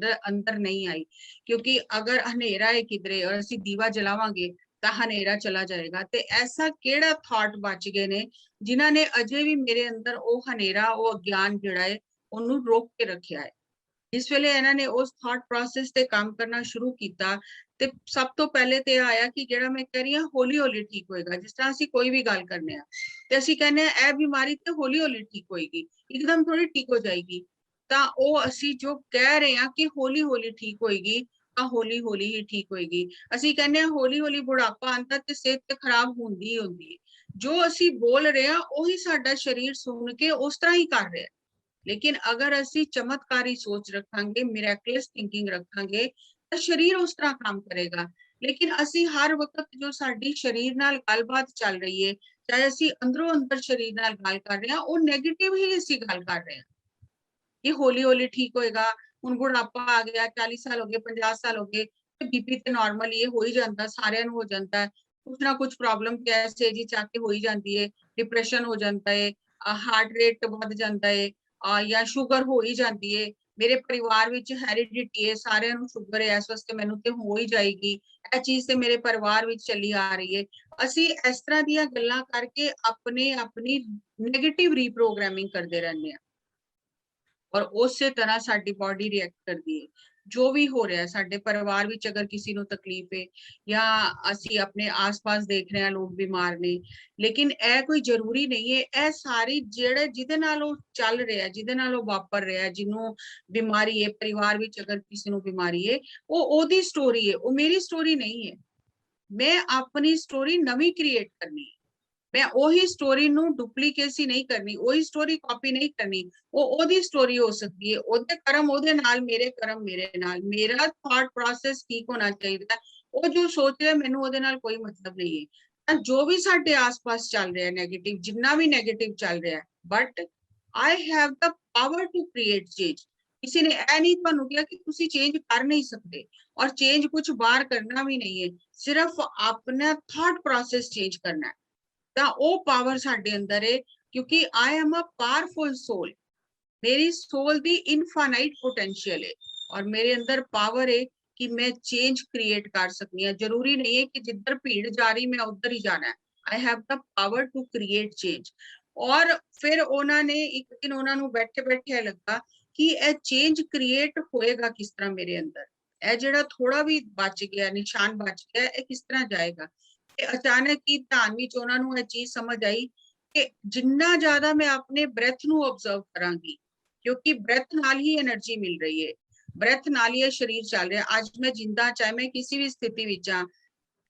ਅੰਦਰ ਨਹੀਂ ਆਈ। ਕਿਉਂਕਿ ਅਗਰ ਹਨੇਰਾ ਹੈ ਕਿਧਰੇ ਔਰ ਅਸੀਂ ਦੀਵਾ ਜਲਾਵਾਂਗੇ ਤਾਂ ਹਨੇਰਾ ਚਲਾ ਜਾਏਗਾ, ਤੇ ਐਸਾ ਕਿਹੜਾ ਥਾਟ ਬਚ ਗਏ ਨੇ ਜਿਨ੍ਹਾਂ ਨੇ ਅਜੇ ਵੀ ਮੇਰੇ ਅੰਦਰ ਉਹ ਹਨੇਰਾ, ਉਹ ਅਗਿਆਨ ਜਿਹੜਾ ਹੈ ਉਹਨੂੰ ਰੋਕ ਕੇ ਰੱਖਿਆ ਹੈ। ਜਿਸ ਵੇਲੇ ਇਹਨਾਂ ਨੇ ਉਸ ਥਾਟ ਪ੍ਰੋਸੈਸ ਤੇ ਕੰਮ ਕਰਨਾ ਸ਼ੁਰੂ ਕੀਤਾ, ਤੇ ਸਭ ਤੋਂ ਪਹਿਲੇ ਤੇ ਆਇਆ ਕਿ ਜਿਹੜਾ ਮੈਂ ਕਹਿ ਰਹੀ ਹਾਂ ਹੌਲੀ ਹੌਲੀ ਠੀਕ ਹੋਏਗਾ। ਜਿਸ ਤਰ੍ਹਾਂ ਅਸੀਂ ਕੋਈ ਵੀ ਗੱਲ ਕਰਨੇ ਆ ਤੇ ਅਸੀਂ ਕਹਿੰਦੇ ਆ ਇਹ ਬਿਮਾਰੀ ਤੇ ਹੌਲੀ ਹੌਲੀ ਠੀਕ ਹੋਏਗੀ, ਇੱਕਦਮ ਥੋੜੀ ਠੀਕ ਹੋ ਜਾਏਗੀ। ਤਾਂ ਉਹ ਅਸੀਂ ਜੋ ਕਹਿ ਰਹੇ ਹਾਂ ਕਿ ਹੌਲੀ ਹੌਲੀ ਠੀਕ ਹੋਏਗੀ, ਤਾਂ ਹੌਲੀ ਹੌਲੀ ਹੀ ਠੀਕ ਹੋਏਗੀ। ਅਸੀਂ ਕਹਿੰਦੇ ਆ ਹੌਲੀ ਹੌਲੀ ਬੁਢਾਪਾ ਆਉਂਦਾ ਤੇ ਸਿਹਤ ਤੇ ਖਰਾਬ ਹੁੰਦੀ ਹੀ ਹੁੰਦੀ ਹੈ। ਜੋ ਅਸੀਂ ਬੋਲ ਰਹੇ ਹਾਂ ਉਹੀ ਸਾਡਾ ਸਰੀਰ ਸੁਣ ਕੇ ਉਸ ਤਰ੍ਹਾਂ ਹੀ ਕਰ ਰਿਹਾ। लेकिन अगर ਅਸੀਂ ਚਮਤਕਾਰੀ ਸੋਚ ਰੱਖਾਂਗੇ, ਮਿਰਾਕਲਸ ਥਿੰਕਿੰਗ ਰੱਖਾਂਗੇ, ਤਾਂ ਸਰੀਰ ਉਸ ਤਰ੍ਹਾਂ ਕੰਮ ਕਰੇਗਾ। ਲੇਕਿਨ ਅਸੀਂ ਹਰ ਵਕਤ ਜੋ ਸਾਡੀ ਸਰੀਰ ਨਾਲ ਗੱਲਬਾਤ ਚੱਲ ਰਹੀ ਹੈ, ਚਾਹੇ ਅਸੀਂ ਅੰਦਰੋਂ ਅੰਦਰ ਸਰੀਰ ਨਾਲ ਗੱਲ ਕਰ ਰਹੇ ਹਾਂ, ਉਹ ਨੈਗੇਟਿਵ ਹੀ ਅਸੀਂ ਗੱਲ ਕਰ ਰਹੇ ਹਾਂ ਕਿ ਹੌਲੀ ਹੌਲੀ ਠੀਕ ਹੋਏਗਾ। ਹੁਣ ਬੁਢਾਪਾ ਆ ਗਿਆ, 40 ਸਾਲ ਹੋ ਗਏ, 50 ਸਾਲ ਹੋ ਗਏ, ਤੇ ਬੀਪੀ ਤੇ ਨਾਰਮਲ ਇਹ ਹੋ ਹੀ ਜਾਂਦਾ, ਸਾਰਿਆਂ ਨੂੰ ਹੋ ਜਾਂਦਾ ਹੈ। ਕੁਛ ਨਾ ਕੁਛ ਪ੍ਰੋਬਲਮ ਗੈਸ ਸਟੇਜ ਚ ਆ ਕੇ ਹੋ ਹੀ ਜਾਂਦੀ ਹੈ, ਡਿਪਰੈਸ਼ਨ ਹੋ ਜਾਂਦਾ ਹੈ, ਹਾਰਟ ਰੇਟ ਵੱਧ ਜਾਂਦਾ ਹੈ, ਜਾਂ ਸ਼ੂਗਰ ਹੋ ਹੀ ਜਾਂਦੀ ਹੈ। ਮੇਰੇ ਪਰਿਵਾਰ ਵਿੱਚ ਹੈਰੀਡਿਟੀ ਹੈ, ਸਾਰਿਆਂ ਨੂੰ ਸ਼ੂਗਰ ਹੈ, ਇਸ ਵਾਸਤੇ ਮੈਨੂੰ ਤੇ ਹੋ ਹੀ ਜਾਏਗੀ, ਇਹ ਚੀਜ਼ ਤੇ ਮੇਰੇ ਪਰਿਵਾਰ ਵਿੱਚ ਚੱਲੀ ਆ ਰਹੀ ਹੈ। ਅਸੀਂ ਇਸ ਤਰ੍ਹਾਂ ਦੀਆਂ ਗੱਲਾਂ ਕਰਕੇ ਆਪਣੀ ਨੈਗੇਟਿਵ ਰੀਪ੍ਰੋਗਰਾਮਿੰਗ ਕਰਦੇ ਰਹਿੰਦੇ ਹਾਂ, ਔਰ ਉਸੇ ਤਰ੍ਹਾਂ ਸਾਡੀ ਬਾਡੀ ਰਿਐਕਟ ਕਰਦੀ ਹੈ। ਜੋ ਵੀ ਹੋ ਰਿਹਾ ਸਾਡੇ ਪਰਿਵਾਰ ਵਿੱਚ, ਅਗਰ ਕਿਸੇ ਨੂੰ ਤਕਲੀਫ ਹੈ ਜਾਂ ਅਸੀਂ ਆਪਣੇ ਆਸ-ਪਾਸ ਦੇਖ ਰਹੇ ਹਾਂ ਲੋਕ ਬਿਮਾਰ ਨੇ, ਲੇਕਿਨ ਇਹ ਕੋਈ ਜ਼ਰੂਰੀ ਨਹੀਂ ਹੈ। ਇਹ ਸਾਰੀ ਜਿਹੜੇ ਜਿਹਦੇ ਨਾਲ ਉਹ ਚੱਲ ਰਿਹਾ, ਜਿਹਦੇ ਨਾਲ ਉਹ ਵਾਪਰ ਰਿਹਾ, ਜਿਹਨੂੰ ਬਿਮਾਰੀ ਹੈ, ਪਰਿਵਾਰ ਵਿੱਚ ਅਗਰ ਕਿਸੇ ਨੂੰ ਬਿਮਾਰੀ ਹੈ, ਉਹ ਉਹਦੀ ਸਟੋਰੀ ਹੈ, ਉਹ ਮੇਰੀ ਸਟੋਰੀ ਨਹੀਂ ਹੈ। ਮੈਂ ਆਪਣੀ ਸਟੋਰੀ ਨਵੀਂ ਕ੍ਰੀਏਟ ਕਰਨੀ ਹੈ। ਮੈਂ ਉਹੀ ਸਟੋਰੀ ਨੂੰ ਡੁਪਲੀਕੇਸੀ ਨਹੀਂ ਕਰਨੀ, ਉਹੀ ਸਟੋਰੀ ਕਾਪੀ ਨਹੀਂ ਕਰਨੀ। ਉਹ ਉਹਦੀ ਸਟੋਰੀ ਹੋ ਸਕਦੀ ਹੈ, ਉਹਦੇ ਕਰਮ ਉਹਦੇ ਨਾਲ, ਮੇਰੇ ਕਰਮ ਮੇਰੇ ਨਾਲ। ਮੇਰਾ ਥਾਟ ਪ੍ਰੋਸੈਸ ਠੀਕ ਹੋਣਾ ਚਾਹੀਦਾ ਹੈ। ਉਹ ਜੋ ਸੋਚ ਰਿਹਾ ਮੈਨੂੰ ਉਹਦੇ ਨਾਲ ਕੋਈ ਮਤਲਬ ਨਹੀਂ ਹੈ। ਤਾਂ ਜੋ ਵੀ ਸਾਡੇ ਆਸ-ਪਾਸ ਚੱਲ ਰਿਹਾ ਨੈਗੇਟਿਵ, ਜਿੰਨਾ ਵੀ ਨੈਗੇਟਿਵ ਚੱਲ ਰਿਹਾ, but I have the power to create change. ਕਿਸੇ ਨੇ ਇਹ ਨਹੀਂ ਤੁਹਾਨੂੰ ਕਿਹਾ ਕਿ ਤੁਸੀਂ ਚੇਂਜ ਕਰ ਨਹੀਂ ਸਕਦੇ, ਔਰ ਚੇਂਜ ਕੁਝ ਬਾਹਰ ਕਰਨਾ ਵੀ ਨਹੀਂ ਹੈ, ਸਿਰਫ ਆਪਣਾ ਥਾਟ ਪ੍ਰੋਸੈਸ ਚੇਂਜ ਕਰਨਾ ਹੈ। ਤਾਂ ਉਹ ਪਾਵਰ ਸਾਡੇ ਅੰਦਰ ਹੈ, ਕਿਉਂਕਿ ਆਈ ਐਮ ਅ ਪਾਵਰਫੁਲ ਸੋਲ। ਮੇਰੀ ਸੋਲ ਦੀ ਇਨਫਾਈਨਾਈਟ ਪੋਟੈਂਸ਼ੀਅਲ ਹੈ, ਔਰ ਮੇਰੇ ਅੰਦਰ ਪਾਵਰ ਹੈ ਕਿ ਮੈਂ ਚੇਂਜ ਕ੍ਰੀਏਟ ਕਰ ਸਕਦੀ ਹਾਂ। ਜ਼ਰੂਰੀ ਨਹੀਂ ਹੈ ਕਿ ਜਿੱਧਰ ਭੀੜ ਜਾ ਰਹੀ ਮੈਂ ਉੱਧਰ ਹੀ ਜਾਣਾ ਹੈ। I have the power to create change. ਔਰ ਫਿਰ ਉਹਨਾਂ ਨੇ ਇੱਕ ਦਿਨ ਉਹਨਾਂ ਨੂੰ ਬੈਠੇ ਬੈਠੇ ਲੱਗਾ ਕਿ ਇਹ ਚੇਂਜ ਕ੍ਰੀਏਟ ਹੋਏਗਾ ਕਿਸ ਤਰ੍ਹਾਂ ਮੇਰੇ ਅੰਦਰ, ਇਹ ਜਿਹੜਾ ਥੋੜਾ ਵੀ ਬਚ ਗਿਆ, ਨਿਸ਼ਾਨ ਬਚ ਗਿਆ, ਇਹ ਕਿਸ ਤਰ੍ਹਾਂ ਜਾਏਗਾ। ਤੇ ਅਚਾਨਕ ਹੀ ਧਿਆਨ ਵਿੱਚ ਉਹਨਾਂ ਨੂੰ ਇਹ ਚੀਜ਼ ਸਮਝ ਆਈ ਕਿ ਜਿੰਨਾ ਜ਼ਿਆਦਾ ਮੈਂ ਆਪਣੇ ਬ੍ਰੈਥ ਨੂੰ ਆਬਜ਼ਰਵ ਕਰਾਂਗੀ, ਕਿਉਂਕਿ ਬ੍ਰੈਥ ਨਾਲ ਹੀ એનર્ਜੀ ਮਿਲ ਰਹੀ ਹੈ, ਬ੍ਰੈਥ ਨਾਲ ਹੀ ਇਹ ਸਰੀਰ ਚੱਲ ਰਿਹਾ। ਅੱਜ ਮੈਂ ਜਿੰਦਾ, ਚਾਹੇ ਮੈਂ ਕਿਸੇ ਵੀ ਸਥਿਤੀ ਵਿੱਚ ਆ,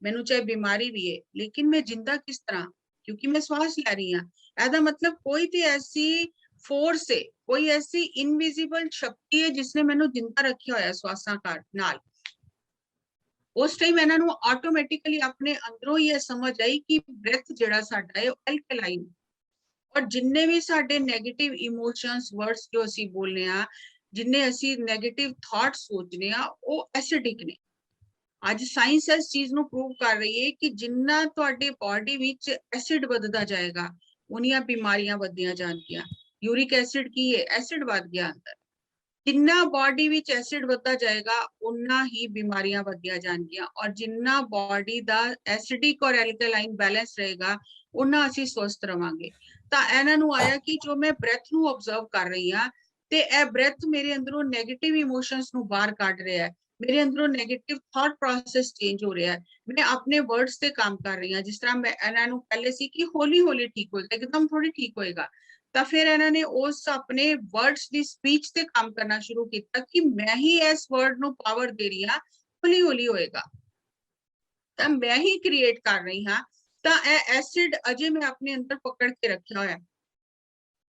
ਮੈਨੂੰ ਚਾਹੇ ਬਿਮਾਰੀ ਵੀ ਹੈ, ਲੇਕਿਨ ਮੈਂ ਜਿੰਦਾ ਕਿਸ ਤਰ੍ਹਾਂ, ਕਿਉਂਕਿ ਮੈਂ ਸਵਾਸ ਲੈ ਰਹੀ ਹਾਂ। ਇਹਦਾ ਮਤਲਬ ਕੋਈ ਤੇ ਐਸੀ ਫੋਰਸ ਹੈ, ਕੋਈ ਐਸੀ ਇਨਵਿਜ਼ੀਬਲ ਸ਼ਕਤੀ ਹੈ ਜਿਸਨੇ ਮੈਨੂੰ ਜਿੰਦਾ ਰੱਖਿਆ ਹੋਇਆ ਸਵਾਸਾਂ ਨਾਲ। ਉਸ ਟਾਈਮ ਇਹਨਾਂ ਨੂੰ ਆਟੋਮੈਟਿਕਲੀ ਆਪਣੇ ਅੰਦਰੋਂ ਹੀ ਇਹ ਸਮਝ ਆਈ ਕਿ ਬ੍ਰੈਥ ਜਿਹੜਾ ਸਾਡਾ ਹੈ ਉਹ ਐਲਕਲਾਈਨ, ਔਰ ਜਿੰਨੇ ਵੀ ਸਾਡੇ ਨੈਗੇਟਿਵ ਇਮੋਸ਼ਨਸ, ਵਰਡਸ ਜੋ ਅਸੀਂ ਬੋਲਨੇ ਆ, ਜਿੰਨੇ ਅਸੀਂ ਨੈਗੇਟਿਵ ਥਾਟਸ ਸੋਚਨੇ ਆ, ਉਹ ਐਸਿਡਿਕ ਨੇ। ਅੱਜ ਸਾਇੰਸ ਇਸ ਚੀਜ਼ ਨੂੰ ਪ੍ਰੂਵ ਕਰ ਰਹੀ ਹੈ ਕਿ ਜਿੰਨਾ ਤੁਹਾਡੇ ਬਾਡੀ ਵਿੱਚ ਐਸਿਡ ਵੱਧਦਾ ਜਾਏਗਾ, ਉਨੀਆਂ ਬਿਮਾਰੀਆਂ ਵੱਧਦੀਆਂ ਜਾਣਗੀਆਂ। ਯੂਰਿਕ ਐਸਿਡ ਕੀ ਹੈ? ਐਸਿਡ ਵੱਧ ਗਿਆ ਅੰਦਰ। ਜਿੰਨਾ ਬਾਡੀ ਵਿੱਚ ਐਸਿਡ ਵੱਧਦਾ ਜਾਏਗਾ, ਉਨਾ ਹੀ ਬਿਮਾਰੀਆਂ ਵੱਧਦੀਆਂ ਜਾਣਗੀਆਂ। ਔਰ ਜਿੰਨਾ ਬਾਡੀ ਦਾ ਐਸਿਡਿਕ ਔਰ ਐਲਕਲਾਈਨ ਬੈਲੈਂਸ ਰਹੇਗਾ, ਉਨਾ ਅਸੀਂ ਸਵਸਥ ਰਵਾਂਗੇ। ਤਾਂ ਇਹਨਾਂ ਨੂੰ ਆਇਆ ਕਿ ਜੋ ਮੈਂ ਬ੍ਰੈਥ ਨੂੰ ਆਬਜ਼ਰਵ ਕਰ ਰਹੀ ਹਾਂ, ਤੇ ਇਹ ਬ੍ਰੈਥ ਮੇਰੇ ਅੰਦਰੋਂ ਨੈਗੇਟਿਵ ਇਮੋਸ਼ਨਸ ਨੂੰ ਬਾਹਰ ਕੱਢ ਰਿਹਾ ਹੈ, ਮੇਰੇ ਅੰਦਰੋਂ ਨੈਗੇਟਿਵ ਥਾਟ ਪ੍ਰੋਸੈਸ ਚੇਂਜ ਹੋ ਰਿਹਾ ਹੈ। ਮੈਂ ਆਪਣੇ ਵਰਡਸ ਤੇ ਕੰਮ ਕਰ ਰਹੀ ਹਾਂ। ਜਿਸ ਤਰ੍ਹਾਂ ਮੈਂ ਇਹਨਾਂ ਨੂੰ ਪਹਿਲੇ ਸੀ ਕਿ ਹੌਲੀ ਹੌਲੀ ਠੀਕ ਹੋਏਗਾ, ਇੱਕਦਮ ਥੋੜੀ ਠੀਕ ਹੋਏਗਾ। ਤਾਂ ਫਿਰ ਇਹਨਾਂ ਨੇ ਉਸ ਆਪਣੇ ਵਰਡਸ ਦੀ ਸਪੀਚ ਤੇ ਕੰਮ ਕਰਨਾ ਸ਼ੁਰੂ ਕੀਤਾ ਕਿ ਮੈਂ ਹੀ ਇਸ ਵਰਡ ਨੂੰ ਪਾਵਰ ਦੇ ਰਹੀ ਹਾਂ, ਹੌਲੀ ਹੌਲੀ ਹੋਏਗਾ। ਤਾਂ ਮੈਂ ਹੀ ਕ੍ਰੀਏਟ ਕਰ ਰਹੀ ਹਾਂ, ਤਾਂ ਇਹ ਐਸਿਡ ਅਜੇ ਮੈਂ ਆਪਣੇ ਅੰਦਰ ਪਕੜ ਕੇ ਰੱਖਿਆ ਹੋਇਆ।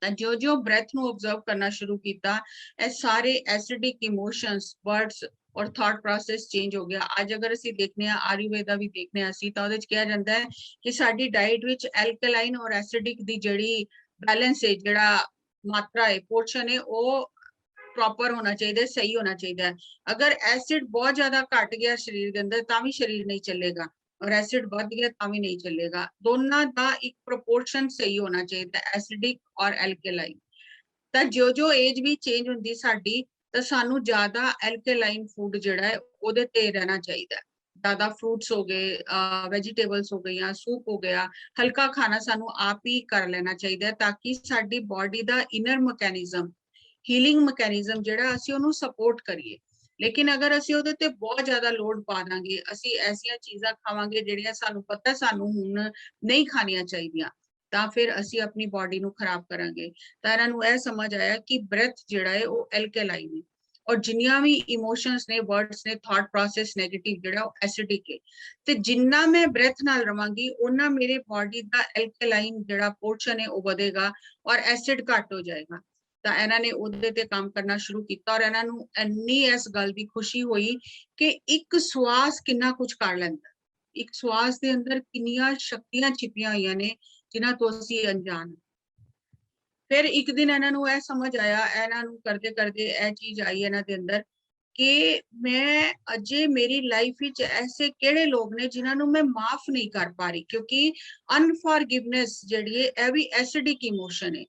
ਤਾਂ ਜੋ ਬ੍ਰੈਥ ਨੂੰ ਆਬਜ਼ਰਵ ਕਰਨਾ ਸ਼ੁਰੂ ਕੀਤਾ, ਇਹ ਸਾਰੇ ਐਸਿਡਿਕ ਇਮੋਸ਼ਨਸ, ਵਰਡਸ ਔਰ ਥਾਟ ਪ੍ਰੋਸੈਸ ਚੇਂਜ ਹੋ ਗਿਆ। ਅੱਜ ਅਗਰ ਅਸੀਂ ਦੇਖਨੇ ਆ, ਆਯੁਰਵੇਦਾ ਵੀ ਦੇਖਨੇ ਆ ਅਸੀਂ, ਤਾਂ ਉਹਦੇ ਚ ਕਿਹਾ ਜਾਂਦਾ ਹੈ ਕਿ ਸਾਡੀ ਡਾਈਟ ਵਿੱਚ ਐਲਕਲਾਈਨ ਔਰ ਐਸਿਡਿਕ ਦੀ ਜਿਹੜੀ ਬੈਲੈਂਸ ਹੈ, ਜਿਹੜਾ ਮਾਤਰਾ ਹੈ, ਪੋਰਸ਼ਨ ਹੈ, ਉਹ ਪ੍ਰੋਪਰ ਹੋਣਾ ਚਾਹੀਦਾ, ਸਹੀ ਹੋਣਾ ਚਾਹੀਦਾ। ਅਗਰ ਐਸਿਡ ਬਹੁਤ ਜ਼ਿਆਦਾ ਘਟ ਗਿਆ ਸਰੀਰ ਦੇ ਅੰਦਰ, ਤਾਂ ਵੀ ਸਰੀਰ ਨਹੀਂ ਚੱਲੇਗਾ, ਔਰ ਐਸਿਡ ਵੱਧ ਗਿਆ ਤਾਂ ਵੀ ਨਹੀਂ ਚੱਲੇਗਾ। ਦੋਨਾਂ ਦਾ ਇੱਕ ਪ੍ਰੋਪੋਰਸ਼ਨ ਸਹੀ ਹੋਣਾ ਚਾਹੀਦਾ, ਐਸਿਡਿਕ ਔਰ ਐਲਕਲਾਈਨ। ਤਾਂ ਜੋ ਏਜ ਵੀ ਚੇਂਜ ਹੁੰਦੀ ਸਾਡੀ, ਤਾਂ ਸਾਨੂੰ ਜ਼ਿਆਦਾ ਐਲਕਲਾਈਨ ਫੂਡ ਜਿਹੜਾ ਹੈ ਉਹਦੇ ਤੇ ਰਹਿਣਾ ਚਾਹੀਦਾ। ਜ਼ਿਆਦਾ ਫਰੂਟਸ ਹੋ ਗਏ, ਵੈਜੀਟੇਬਲਸ ਹੋ ਗਈਆਂ, ਸੂਪ ਹੋ ਗਿਆ, ਹਲਕਾ ਖਾਣਾ ਸਾਨੂੰ ਆਪ ਹੀ ਕਰ ਲੈਣਾ ਚਾਹੀਦਾ, ਤਾਂ ਕਿ ਸਾਡੀ ਬਾਡੀ ਦਾ ਇਨਰ ਮੈਕੈਨਿਜ਼ਮ, ਹੀਲਿੰਗ ਮੈਕੈਨਿਜ਼ਮ ਜਿਹੜਾ, ਅਸੀਂ ਉਹਨੂੰ ਸਪੋਰਟ ਕਰੀਏ। ਲੇਕਿਨ ਅਗਰ ਅਸੀਂ ਉਹਦੇ ਤੇ ਬਹੁਤ ਜ਼ਿਆਦਾ ਲੋਡ ਪਾ ਦਾਂਗੇ, ਅਸੀਂ ਐਸੀਆਂ ਚੀਜ਼ਾਂ ਖਾਵਾਂਗੇ ਜਿਹੜੀਆਂ ਸਾਨੂੰ ਪਤਾ ਸਾਨੂੰ ਹੁਣ ਨਹੀਂ ਖਾਣੀਆਂ ਚਾਹੀਦੀਆਂ, ਤਾਂ ਫਿਰ ਅਸੀਂ ਆਪਣੀ ਬਾਡੀ ਨੂੰ ਖਰਾਬ ਕਰਾਂਗੇ। ਤਾਂ ਇਹਨਾਂ ਨੂੰ ਇਹ ਸਮਝ ਆਇਆ ਕਿ ਬ੍ਰੈਥ ਜਿਹੜਾ ਹੈ ਉਹ ਐਲਕਲਾਈਨ ਹੈ, ਔਰ ਜਿੰਨੀਆਂ ਵੀ ਇਮੋਸ਼ਨਸ ਨੇ, ਵਰਡਸ ਨੇ, ਥਾਟ ਪ੍ਰੋਸੈਸ ਨੈਗੇਟਿਵ ਜਿਹੜਾ ਉਹ ਐਸਿਡਿਕ ਹੈ। ਤੇ ਜਿੰਨਾ ਮੈਂ ਬ੍ਰੈਥ ਨਾਲ ਰਵਾਂਗੀ, ਉਹਨਾਂ ਮੇਰੇ ਬਾਡੀ ਦਾ ਐਲਕਲਾਈਨ ਜਿਹੜਾ ਪੋਰਸ਼ਨ ਹੈ ਉਹ ਵਧੇਗਾ, ਔਰ ਐਸਿਡ ਘੱਟ ਹੋ ਜਾਏਗਾ। ਤਾਂ ਇਹਨਾਂ ਨੇ ਉਹਦੇ ਤੇ ਕੰਮ ਕਰਨਾ ਸ਼ੁਰੂ ਕੀਤਾ, ਔਰ ਇਹਨਾਂ ਨੂੰ ਇੰਨੀ ਇਸ ਗੱਲ ਦੀ ਖੁਸ਼ੀ ਹੋਈ ਕਿ ਇੱਕ ਸਵਾਸ ਕਿੰਨਾ ਕੁਝ ਕਰ ਲੈਂਦਾ, ਇੱਕ ਸਵਾਸ ਦੇ ਅੰਦਰ ਕਿੰਨੀਆਂ ਸ਼ਕਤੀਆਂ ਛਿਪੀਆਂ ਹੋਈਆਂ ਨੇ ਜਿਨ੍ਹਾਂ ਤੋਂ ਅਸੀਂ ਅਣਜਾਣ। ਫਿਰ ਇੱਕ ਦਿਨ ਇਹਨਾਂ ਨੂੰ ਇਹ ਸਮਝ ਆਇਆ, ਇਹਨਾਂ ਨੂੰ ਕਰਦੇ ਕਰਦੇ ਇਹ ਚੀਜ਼ ਆਈ ਇਹਨਾਂ ਦੇ ਅੰਦਰ ਕਿ ਮੈਂ ਅਜੇ ਮੇਰੀ ਲਾਈਫ ਵਿੱਚ ਐਸੇ ਕਿਹੜੇ ਲੋਕ ਨੇ ਜਿਨ੍ਹਾਂ ਨੂੰ ਮੈਂ ਮਾਫ ਨਹੀਂ ਕਰ ਪਾ ਰਹੀ, ਕਿਉਂਕਿ ਅਨਫੋਰਗਿਵਨੈਸ ਜਿਹੜੀ ਹੈ ਇਹ ਵੀ ਐਸਿਡਿਕ ਇਮੋਸ਼ਨ ਹੈ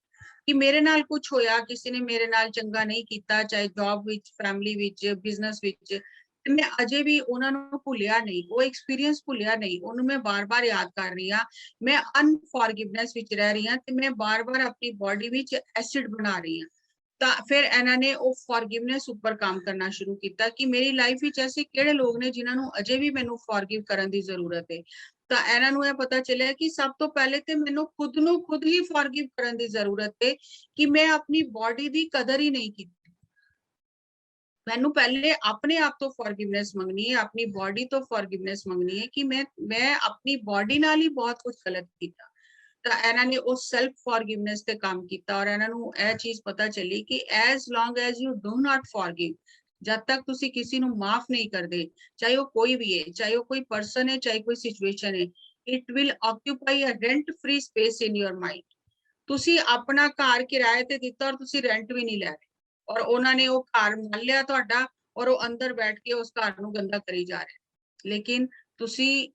ਕਿ ਮੇਰੇ ਨਾਲ ਕੁਝ ਹੋਇਆ, ਕਿਸੇ ਨੇ ਮੇਰੇ ਨਾਲ ਚੰਗਾ ਨਹੀਂ ਕੀਤਾ, ਚਾਹੇ ਜੌਬ ਵਿੱਚ, ਫੈਮਿਲੀ ਵਿੱਚ, ਬਿਜ਼ਨਸ ਵਿੱਚ, ਤੇ ਮੈਂ ਅਜੇ ਵੀ ਉਹਨਾਂ ਨੂੰ ਭੁੱਲਿਆ ਨਹੀਂ, ਉਹ ਐਕਸਪੀਰੀਅੰਸ ਭੁੱਲਿਆ ਨਹੀਂ, ਉਹਨੂੰ ਮੈਂ ਬਾਰ-ਬਾਰ ਯਾਦ ਕਰ ਰਹੀ ਹਾਂ। ਮੈਂ ਅਨਫੋਰਗਿਵਨੈਸ ਵਿੱਚ ਰਹਿ ਰਹੀ ਹਾਂ ਤੇ ਮੈਂ ਬਾਰ-ਬਾਰ ਆਪਣੀ ਬਾਡੀ ਵਿੱਚ ਐਸਿਡ ਬਣਾ ਰਹੀ ਹਾਂ। ਤਾਂ ਫਿਰ ਇਹਨਾਂ ਨੇ ਉਹ ਫੋਰਗਿਵਨੈਸ ਉੱਪਰ ਕੰਮ ਕਰਨਾ ਸ਼ੁਰੂ ਕੀਤਾ ਕਿ ਮੇਰੀ ਲਾਈਫ ਵਿੱਚ ਐਸੇ ਕਿਹੜੇ ਲੋਕ ਨੇ ਜਿਨ੍ਹਾਂ ਨੂੰ ਅਜੇ ਵੀ ਮੈਨੂੰ ਫੋਰਗਿਵ ਕਰਨ ਦੀ ਜ਼ਰੂਰਤ ਹੈ। ਤਾਂ ਇਹਨਾਂ ਨੂੰ ਇਹ ਪਤਾ ਚੱਲਿਆ ਕਿ ਸਭ ਤੋਂ ਪਹਿਲੇ ਤੇ ਮੈਨੂੰ ਖੁਦ ਨੂੰ ਖੁਦ ਹੀ ਫੋਰਗਿਵ ਕਰਨ ਦੀ ਜ਼ਰੂਰਤ ਹੈ ਕਿ ਮੈਂ ਆਪਣੀ ਬਾਡੀ ਦੀ ਕਦਰ ਹੀ ਨਹੀਂ ਕੀਤੀ। ਮੈਨੂੰ ਪਹਿਲੇ ਆਪਣੇ ਆਪ ਤੋਂ ਫੋਰਗਿਵਨੈਸ ਮੰਗਣੀ ਹੈ, ਆਪਣੀ ਬਾਡੀ ਤੋਂ ਫੋਰਗਿਵਨੈਸ ਮੰਗਣੀ ਹੈ ਕਿ ਮੈਂ ਆਪਣੀ ਬਾਡੀ ਨਾਲ ਹੀ ਬਹੁਤ ਕੁਝ ਗਲਤ ਕੀਤਾ। ਤਾਂ ਇਹਨਾਂ ਨੇ ਉਹ ਸੈਲਫ ਫੋਰਗਿਵਨੈਸ ਤੇ ਕੰਮ ਕੀਤਾ, ਔਰ ਇਹਨਾਂ ਨੂੰ ਇਹ ਚੀਜ਼ ਪਤਾ ਚੱਲੀ ਕਿ as long as you do not forgive, ਜਦ ਤੱਕ ਤੁਸੀਂ ਕਿਸੇ ਨੂੰ ਮਾਫ ਨਹੀਂ ਕਰਦੇ, ਚਾਹੇ ਉਹ ਕੋਈ ਵੀ ਹੈ, ਚਾਹੇ ਉਹ ਕੋਈ ਪਰਸਨ ਹੈ, ਚਾਹੇ ਕੋਈ ਸਿਚੁਏਸ਼ਨ ਹੈ, it will occupy a rent free space in your mind. ਤੁਸੀਂ ਆਪਣਾ ਘਰ ਕਿਰਾਏ ਤੇ ਦਿੱਤਾ ਔਰ ਤੁਸੀਂ ਰੈਂਟ ਵੀ ਨਹੀਂ ਲੈ ਰਹੇ, ਔਰ ਉਹਨਾਂ ਨੇ ਉਹ ਘਰ ਮੰਨ ਲਿਆ ਤੁਹਾਡਾ, ਔਰ ਉਹ ਅੰਦਰ ਬੈਠ ਕੇ ਉਸ ਘਰ ਨੂੰ ਗੰਦਾ ਕਰੀ ਜਾ ਰਹੇ। ਲੇਕਿਨ ਤੁਸੀਂ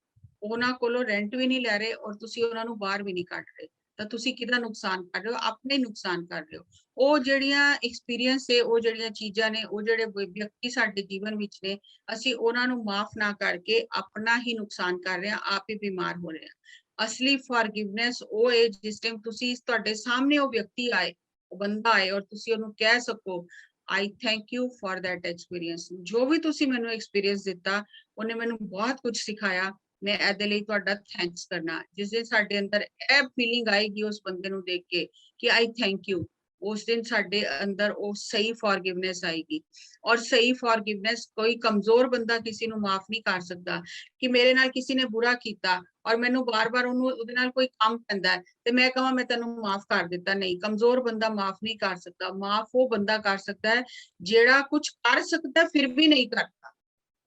ਉਹਨਾਂ ਕੋਲੋਂ ਰੈਂਟ ਵੀ ਨਹੀਂ ਲੈ ਰਹੇ, ਔਰ ਤੁਸੀਂ ਉਹਨਾਂ ਨੂੰ ਬਾਹਰ ਵੀ ਨਹੀਂ ਕੱਢ ਰਹੇ, ਤਾਂ ਤੁਸੀਂ ਕਿਹਦਾ ਨੁਕਸਾਨ ਕਰ ਰਹੇ ਹੋ? ਆਪਣੇ ਨੁਕਸਾਨ ਕਰ ਰਹੇ ਹੋ। ਉਹ ਜਿਹੜੀਆਂ ਐਕਸਪੀਰੀਅੰਸ ਹੈ, ਉਹ ਜਿਹੜੀਆਂ ਚੀਜ਼ਾਂ ਨੇ, ਉਹ ਜਿਹੜੇ ਵਿਅਕਤੀ ਸਾਡੇ ਜੀਵਨ ਵਿੱਚ ਨੇ, ਅਸੀਂ ਉਹਨਾਂ ਨੂੰ ਮਾਫ ਨਾ ਕਰਕੇ ਆਪਣਾ ਹੀ ਨੁਕਸਾਨ ਕਰ ਰਹੇ ਹਾਂ, ਆਪ ਹੀ ਬਿਮਾਰ ਹੋ ਰਹੇ ਹਾਂ। ਅਸਲੀ ਫੋਰਗਿਵਨੈਸ ਉਹ ਹੈ ਜਿਸ ਟਾਈਮ ਤੁਸੀਂ, ਤੁਹਾਡੇ ਸਾਹਮਣੇ ਉਹ ਵਿਅਕਤੀ ਆਏ, ਉਹ ਬੰਦਾ ਆਏ, ਔਰ ਤੁਸੀਂ ਉਹਨੂੰ ਕਹਿ ਸਕੋ I thank you for that experience, ਜੋ ਵੀ ਤੁਸੀਂ ਮੈਨੂੰ ਐਕਸਪੀਰੀਅੰਸ ਦਿੱਤਾ, ਉਹਨੇ ਮੈਨੂੰ ਬਹੁਤ ਕੁਝ ਸਿਖਾਇਆ, ਮੈਂ ਇਹਦੇ ਲਈ ਤੁਹਾਡਾ ਥੈਂਕਸ ਕਰਨਾ। ਜਿਸ ਦਿਨ ਸਾਡੇ ਅੰਦਰ ਇਹ ਫੀਲਿੰਗ ਆਏਗੀ ਉਸ ਬੰਦੇ ਨੂੰ ਦੇਖ ਕੇ ਕਿ I thank you, ਉਸ ਦਿਨ ਸਾਡੇ ਅੰਦਰ ਉਹ ਸਹੀ ਫੋਰਗਿਵਨੈਸ ਆਏਗੀ। ਔਰ ਸਹੀ ਫੋਰਗਿਵਨੈਸ, ਕੋਈ ਕਮਜ਼ੋਰ ਬੰਦਾ ਕਿਸੇ ਨੂੰ ਮਾਫ ਨਹੀਂ ਕਰ ਸਕਦਾ ਕਿ ਮੇਰੇ ਨਾਲ ਕਿਸੇ ਨੇ ਬੁਰਾ ਕੀਤਾ ਔਰ ਮੈਨੂੰ ਬਾਰ-ਬਾਰ ਉਹਨੂੰ, ਉਹਦੇ ਨਾਲ ਕੋਈ ਕੰਮ ਪੈਂਦਾ ਤੇ ਮੈਂ ਕਹਾਂ ਮੈਂ ਤੈਨੂੰ ਮਾਫ ਕਰ ਦਿੱਤਾ। ਨਹੀਂ, ਕਮਜ਼ੋਰ ਬੰਦਾ ਮਾਫ ਨਹੀਂ ਕਰ ਸਕਦਾ। ਮਾਫ ਉਹ ਬੰਦਾ ਕਰ ਸਕਦਾ ਹੈ ਜਿਹੜਾ ਕੁਝ ਕਰ ਸਕਦਾ ਫਿਰ ਵੀ ਨਹੀਂ ਕਰਦਾ।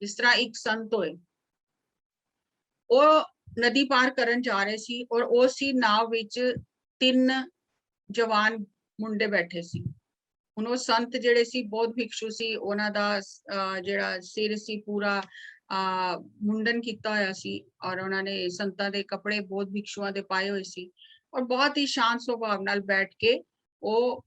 ਜਿਸ ਤਰ੍ਹਾਂ ਇੱਕ ਸੰਤ ਹੋਏ, ਉਹ ਨਦੀ ਪਾਰ ਕਰਨ ਜਾ ਰਹੇ ਸੀ, ਔਰ ਉਹ ਸੀ ਨਾਵ ਵਿੱਚ 3 ਜਵਾਨ ਮੁੰਡੇ ਬੈਠੇ ਸੀ। ਹੁਣ ਉਹ ਸੰਤ ਜਿਹੜੇ ਸੀ ਬਹੁਤ ਭਿਕਸ਼ੂ ਸੀ, ਉਹਨਾਂ ਦਾ ਜਿਹੜਾ ਸਿਰ ਸੀ ਪੂਰਾ ਮੁੰਡਨ ਕੀਤਾ ਹੋਇਆ ਸੀ, ਔਰ ਉਹਨਾਂ ਨੇ ਸੰਤਾਂ ਦੇ ਕੱਪੜੇ ਬਹੁਤ ਭਿਕਸ਼ੂਆਂ ਦੇ ਪਾਏ ਹੋਏ ਸੀ, ਔਰ ਬਹੁਤ ਹੀ ਸ਼ਾਂਤ ਸੁਭਾਅ ਨਾਲ ਬੈਠ ਕੇ ਉਹ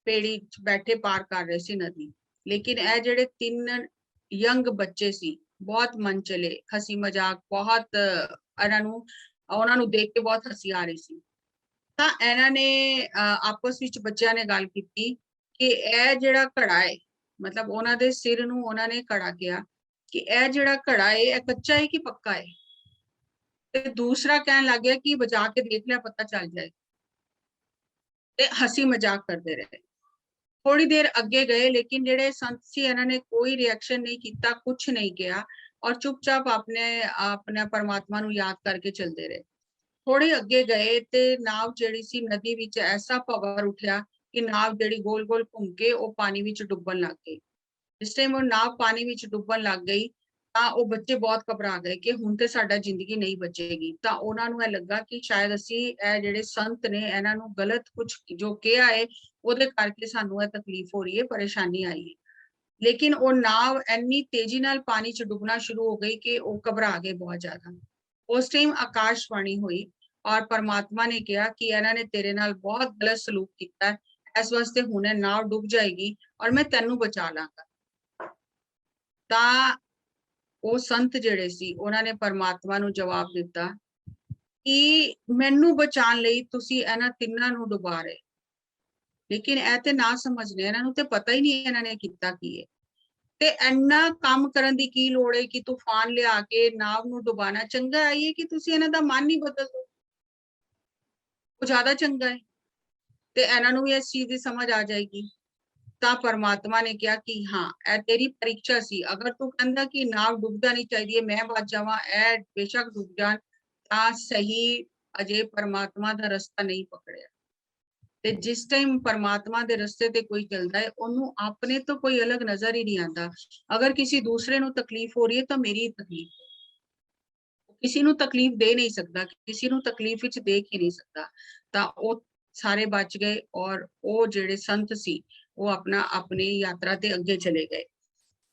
ਪੇੜੀ 'ਚ ਬੈਠੇ ਪਾਰ ਕਰ ਰਹੇ ਸੀ ਨਦੀ। ਲੇਕਿਨ ਇਹ ਜਿਹੜੇ 3 ਯੰਗ ਬੱਚੇ ਸੀ, ਬਹੁਤ ਮਨ ਚਲੇ, ਹਸੀ ਮਜ਼ਾਕ ਬਹੁਤ, ਉਹਨਾਂ ਨੂੰ ਦੇਖ ਕੇ ਬਹੁਤ ਹਸੀ ਆ ਰਹੀ ਸੀ। ਤਾਂ ਇਹਨਾਂ ਨੇ ਆਪਸ ਵਿੱਚ ਬੱਚਿਆਂ ਨੇ ਗੱਲ ਕੀਤੀ ਕਿ ਇਹ ਜਿਹੜਾ ਘੜਾ ਹੈ, ਮਤਲਬ ਉਹਨਾਂ ਦੇ ਸਿਰ ਨੂੰ ਉਹਨਾਂ ਨੇ ਘੜਾ ਕਿਹਾ ਕਿ ਇਹ ਜਿਹੜਾ ਘੜਾ ਹੈ ਇਹ ਕੱਚਾ ਹੈ ਕਿ ਪੱਕਾ ਹੈ? ਤੇ ਦੂਸਰਾ ਕਹਿਣ ਲੱਗ ਗਿਆ ਕਿ ਬਚਾ ਕੇ ਦੇਖ ਲਿਆ, ਪਤਾ ਚੱਲ ਜਾਏ। ਤੇ ਹਸੀ ਮਜ਼ਾਕ ਕਰਦੇ ਰਹੇ। ਥੋੜੀ ਦੇਰ ਅੱਗੇ ਗਏ, ਲੇਕਿਨ ਜਿਹੜੇ ਸੰਤ ਸੀ ਇਹਨਾਂ ਨੇ ਕੋਈ ਰਿਐਕਸ਼ਨ ਨਹੀਂ ਕੀਤਾ, ਕੁਝ ਨਹੀਂ ਕਿਹਾ, और चुपचाप अपने अपने परमात्मा ਨੂੰ याद करके चलते रहे। थोड़े अगे गए ते नाव ਜਿਹੜੀ ਸੀ नदी ਵਿੱਚ ऐसा भंवर उठिया कि नाव ਜਿਹੜੀ गोल गोल घूम के ਉਹ पानी ਵਿੱਚ डुबन लग गई। जिस टाइम वो नाव पानी ਵਿੱਚ डुबन लग गई ਤਾਂ ਉਹ ਬੱਚੇ ਬਹੁਤ ਘਬਰਾ ਗਏ ਕਿ ਹੁਣ ਤੇ ਸਾਡਾ ਜ਼ਿੰਦਗੀ ਨਹੀਂ ਬਚੇਗੀ। ਤਾਂ ਉਹਨਾਂ ਨੂੰ ਇਹ ਲੱਗਾ ਕਿ ਸ਼ਾਇਦ ਅਸੀਂ ਇਹ ਜਿਹੜੇ ਸੰਤ ਨੇ ਇਹਨਾਂ ਨੂੰ ਗਲਤ ਕੁਝ ਜੋ ਕਿਹਾ ਹੈ ਉਹਦੇ ਕਰਕੇ ਸਾਨੂੰ ਇਹ ਤਕਲੀਫ ਹੋ ਰਹੀ ਹੈ, ਪਰੇਸ਼ਾਨੀ ਆਈ ਹੈ। ਲੇਕਿਨ ਉਹ ਨਾਵ ਇੰਨੀ ਤੇਜ਼ੀ ਨਾਲ ਪਾਣੀ 'ਚ ਡੁੱਬਣਾ ਸ਼ੁਰੂ ਹੋ ਗਈ ਕਿ ਉਹ ਘਬਰਾ ਗਏ ਬਹੁਤ ਜ਼ਿਆਦਾ। ਉਸ ਟਾਈਮ ਆਕਾਸ਼ਬਾਣੀ ਹੋਈ ਔਰ परमात्मा ने कहा कि इन्होंने तेरे नाल बहुत गलत सलूक किया है, इस वास्ते हुणे नाव डूब जाएगी और मैं तेनू बचा लांगा। तां ਉਹ ਸੰਤ ਜਿਹੜੇ ਸੀ ਉਹਨਾਂ ਨੇ ਪਰਮਾਤਮਾ ਨੂੰ ਜਵਾਬ ਦਿੱਤਾ ਕਿ ਮੈਨੂੰ ਬਚਾਉਣ ਲਈ ਤੁਸੀਂ ਇਹਨਾਂ ਤਿੰਨਾਂ ਨੂੰ ਡੁਬਾ ਰਹੇ। ਲੇਕਿਨ ਇਹ ਤੇ ਨਾ ਸਮਝਨੇ, ਇਹਨਾਂ ਨੂੰ ਤੇ ਪਤਾ ਹੀ ਨਹੀਂ ਇਹਨਾਂ ਨੇ ਕੀਤਾ ਕੀ ਹੈ। ਤੇ ਇੰਨਾ ਕੰਮ ਕਰਨ ਦੀ ਕੀ ਲੋੜ ਹੈ ਕਿ ਤੂਫਾਨ ਲਿਆ ਕੇ ਨਾਵ ਨੂੰ ਡੁਬਾਣਾ। ਚੰਗਾ ਹੈ ਕਿ ਤੁਸੀਂ ਇਹਨਾਂ ਦਾ ਮਨ ਹੀ ਬਦਲ ਦਿਓ, ਉਹ ਜ਼ਿਆਦਾ ਚੰਗਾ ਹੈ ਤੇ ਇਹਨਾਂ ਨੂੰ ਵੀ ਇਸ ਚੀਜ਼ ਦੀ ਸਮਝ ਆ ਜਾਏਗੀ। ਤਾਂ परमात्मा ने कहा कि हाँ ਇਹ तेरी परीक्षा सी, अगर तू कहंदा कि नाव डुबदा नहीं चाहिए, मैं बच जावां, ਇਹ बेशक डुब जान, ਤਾਂ सही अजे परमात्मा ਦਾ ਰਸਤਾ ਨਹੀਂ ਪਕੜਿਆ। ਤੇ ਜਿਸ ਟਾਈਮ परमात्मा ਦੇ ਰਸਤੇ ਤੇ ਕੋਈ ਚੱਲਦਾ ਹੈ ਉਹਨੂੰ ਆਪਣੇ ਤੋਂ ਕੋਈ ਅਲੱਗ ਨਜ਼ਰ ਹੀ ਨਹੀਂ ਆਉਂਦਾ। ਅਗਰ ਕਿਸੇ ਦੂਸਰੇ ਨੂੰ ਤਕਲੀਫ ਹੋ ਰਹੀ ਹੈ ਤਾਂ ਮੇਰੀ ਤਕਲੀਫ ਹੈ। ਕਿਸੇ ਨੂੰ ਤਕਲੀਫ ਦੇ ਨਹੀਂ ਸਕਦਾ, ਕਿਸੇ ਨੂੰ ਤਕਲੀਫ ਵਿੱਚ ਦੇਖ ਹੀ ਨਹੀਂ ਸਕਦਾ। ਤਾਂ ਉਹ ਸਾਰੇ ਬਚ ਗਏ ਔਰ ਉਹ ਜਿਹੜੇ ਸੰਤ ਸੀ वो अपना अपनी यात्रा ते अगे चले गए।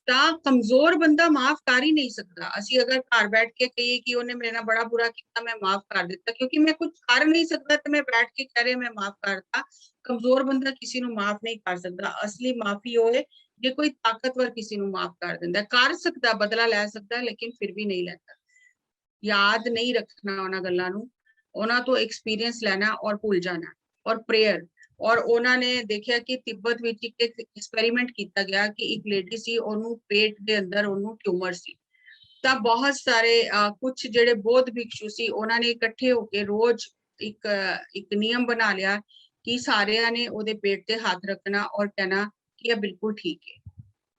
ਤਾਂ कमजोर बंदा माफ कर ही नहीं सकता। ਅਸੀਂ अगर घर बैठ के कहिए कि ਉਹਨੇ ਮੇਰੇ ਨਾਲ बड़ा बुरा किया मैं माफ कर दिता, क्योंकि मैं कुछ कर नहीं सकता तो मैं बैठ के कह रहे मैं माफ करता। कमजोर बंदा किसी ਨੂੰ माफ नहीं कर सकता। असली माफी होए ਜੇ ਕੋਈ ਤਾਕਤਵਰ ਕਿਸੇ ਨੂੰ माफ कर ਦਿੰਦਾ, कर सकता, बदला ले सकता, लेकिन फिर भी नहीं लेता। याद नहीं रखना ਉਹਨਾਂ ਗੱਲਾਂ ਨੂੰ, ਉਹਨਾਂ ਤੋਂ एक्सपीरियंस लेना और भूल जाना। और प्रेयर, ਔਰ ਉਹਨਾਂ ਨੇ ਦੇਖਿਆ ਕਿ ਤਿੱਬਤ ਵਿੱਚ ਇੱਕ ਐਕਸਪੈਰੀਮੈਂਟ ਕੀਤਾ ਗਿਆ ਕਿ ਇੱਕ ਲੇਡੀ ਸੀ, ਉਹਨੂੰ ਪੇਟ ਦੇ ਅੰਦਰ ਉਹਨੂੰ ਟਿਊਮਰ ਸੀ। ਤਾਂ ਬਹੁਤ ਸਾਰੇ ਕੁਝ ਜਿਹੜੇ ਬੌਧ ਭਿਕਸ਼ੂ ਸੀ ਉਹਨਾਂ ਨੇ ਇਕੱਠੇ ਹੋ ਕੇ ਰੋਜ਼ ਇੱਕ ਨਿਯਮ ਬਣਾ ਲਿਆ ਕਿ ਸਾਰਿਆਂ ਨੇ ਉਹਦੇ ਪੇਟ ਤੇ ਹੱਥ ਰੱਖਣਾ ਔਰ ਕਹਿਣਾ ਕਿ ਇਹ ਬਿਲਕੁਲ ਠੀਕ ਹੈ,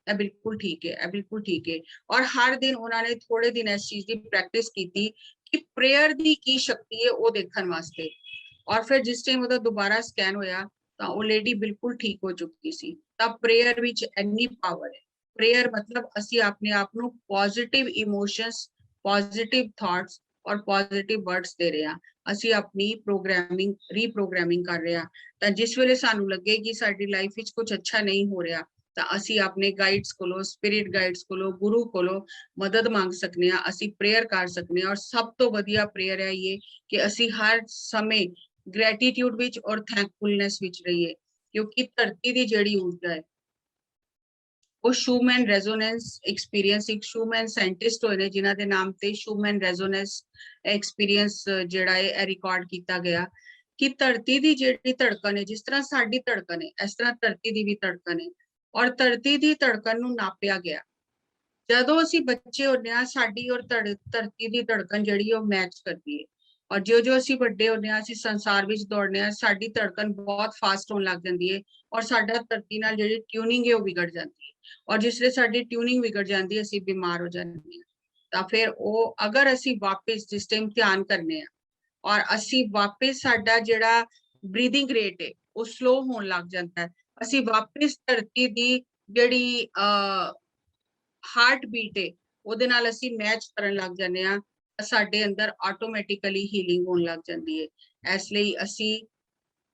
ਇਹ ਬਿਲਕੁਲ ਠੀਕ ਹੈ, ਇਹ ਬਿਲकुल ठीक है। ਔਰ ਹਰ ਦਿਨ ਉਹਨਾਂ ਨੇ ਥੋੜੇ ਦਿਨ ਇਸ ਚੀਜ਼ ਦੀ ਪ੍ਰੈਕਟਿਸ ਕੀਤੀ ਕਿ ਪ੍ਰੇਅਰ ਦੀ ਕੀ ਸ਼ਕਤੀ ਹੈ ਉਹ ਦੇਖਣ ਵਾਸਤੇ। और फिर जिस टाइम ਉਹਦਾ ਦੁਬਾਰਾ ਸਕੈਨ ਹੋਇਆ ਤਾਂ ਉਹ ਲੇਡੀ ਬਿਲਕੁਲ ਠੀਕ ਹੋ ਚੁੱਕੀ ਸੀ। ਤਾਂ ਪ੍ਰੇਅਰ ਵਿੱਚ ਇੰਨੀ ਪਾਵਰ ਹੈ। ਪ੍ਰੇਅਰ ਮਤਲਬ ਅਸੀਂ ਆਪਣੇ ਆਪ ਨੂੰ ਪੋਜ਼ਿਟਿਵ ਇਮੋਸ਼ਨਸ, ਪੋਜ਼ਿਟਿਵ ਥਾਟਸ ਔਰ ਪੋਜ਼ਿਟਿਵ ਵਰਡਸ ਦੇ ਰਹੇ ਹਾਂ। ਅਸੀਂ ਆਪਣੀ ਪ੍ਰੋਗਰਾਮਿੰਗ ਰੀਪ੍ਰੋਗਰਾਮਿੰਗ ਕਰ ਰਹੇ ਹਾਂ। ਤਾਂ ਜਿਸ ਵੇਲੇ ਸਾਨੂੰ ਲੱਗੇ ਕਿ ਸਾਡੀ ਲਾਈਫ ਵਿੱਚ ਕੁਝ ਅੱਛਾ ਨਹੀਂ ਹੋ ਰਿਹਾ ਤਾਂ ਅਸੀਂ ਆਪਣੇ ਗਾਈਡਸ ਕੋਲੋਂ, ਸਪਿਰਿਟ ਗਾਈਡਸ ਕੋਲੋਂ, ਗੁਰੂ ਕੋਲੋਂ ਮਦਦ ਮੰਗ ਸਕਨੇ ਹਾਂ। ਅਸੀਂ ਪ੍ਰੇਅਰ ਕਰ ਸਕਨੇ ਹਾਂ। ਔਰ ਸਭ ਤੋਂ ਵਧੀਆ ਪ੍ਰੇਅਰ ਹੈ ਇਹ ਕਿ ਅਸੀਂ ਹਰ ਸਮੇਂ ਗ੍ਰੈਟੀਟਿਊਡ ਵਿੱਚ ਔਰ ਥੈਂਕਫੁਲਨੈਸ ਵਿੱਚ ਰਹੀਏ, ਕਿਉਂਕਿ ਧਰਤੀ ਦੀ ਜਿਹੜੀ ਊਰਜਾ ਹੈ ਉਹ ਸ਼ੂਮੈਨ ਰੈਜ਼ੋਨੈਂਸ ਐਕਸਪੀਰੀਅੰਸ, ਇੱਕ ਸ਼ੂਮੈਨ ਸਾਇੰਟਿਸਟ ਹੋਏ ਨੇ ਜਿਨ੍ਹਾਂ ਦੇ ਨਾਮ ਤੇ ਸ਼ੂਮੈਨ ਰੈਜ਼ੋਨੈਂਸ ਐਕਸਪੀਰੀਅੰਸ ਜਿਹੜਾ ਹੈ ਇਹ ਰਿਕਾਰਡ ਕੀਤਾ ਗਿਆ ਕਿ ਧਰਤੀ ਦੀ ਜਿਹੜੀ ਧੜਕਣ ਹੈ, ਜਿਸ ਤਰ੍ਹਾਂ ਸਾਡੀ ਧੜਕਣ ਹੈ ਇਸ ਤਰ੍ਹਾਂ ਧਰਤੀ ਦੀ ਵੀ ਧੜਕਣ ਹੈ। ਔਰ ਧਰਤੀ ਦੀ ਧੜਕਣ ਨੂੰ ਨਾਪਿਆ ਗਿਆ। ਜਦੋਂ ਅਸੀਂ ਬੱਚੇ ਹੁੰਦੇ ਹਾਂ ਸਾਡੀ ਔਰ ਧਰਤੀ ਦੀ ਧੜਕਣ ਜਿਹੜੀ ਉਹ ਮੈਚ ਕਰਦੀ ਹੈ। ਔਰ ਜੋ ਅਸੀਂ ਵੱਡੇ ਹੁੰਦੇ ਹਾਂ, ਅਸੀਂ ਸੰਸਾਰ ਵਿੱਚ ਦੌੜਨੇ ਹਾਂ, ਸਾਡੀ ਧੜਕਣ ਬਹੁਤ ਫਾਸਟ ਹੋਣ ਲੱਗ ਜਾਂਦੀ ਹੈ ਔਰ ਸਾਡਾ ਧਰਤੀ ਨਾਲ ਜਿਹੜੀ ਟਿਊਨਿੰਗ ਹੈ ਉਹ ਵਿਗੜ ਜਾਂਦੀ ਹੈ। ਔਰ ਜਿਸ ਵੇਲੇ ਸਾਡੀ ਟਿਊਨਿੰਗ ਵਿਗੜ ਜਾਂਦੀ ਹੈ ਅਸੀਂ ਬਿਮਾਰ ਹੋ ਜਾਂਦੇ ਹਾਂ। ਤਾਂ ਫਿਰ ਉਹ ਅਗਰ ਅਸੀਂ ਵਾਪਸ ਜਿਸ ਟਾਈਮ ਧਿਆਨ ਕਰਨੇ ਆ ਔਰ ਅਸੀਂ ਵਾਪਸ ਸਾਡਾ ਜਿਹੜਾ ਬਰੀਥਿੰਗ ਰੇਟ ਹੈ ਉਹ ਸਲੋ ਹੋਣ ਲੱਗ ਜਾਂਦਾ ਹੈ, ਅਸੀਂ ਵਾਪਸ ਧਰਤੀ ਦੀ ਜਿਹੜੀ ਹਾਰਟ ਬੀਟ ਹੈ ਉਹਦੇ ਨਾਲ ਅਸੀਂ ਮੈਚ ਕਰਨ ਲੱਗ ਜਾਂਦੇ ਹਾਂ, ਸਾਡੇ ਅੰਦਰ ਆਟੋਮੈਟਿਕਲੀ ਹੀਲਿੰਗ ਹੋਣ ਲੱਗ ਜਾਂਦੀ ਹੈ। ਇਸ ਲਈ ਅਸੀਂ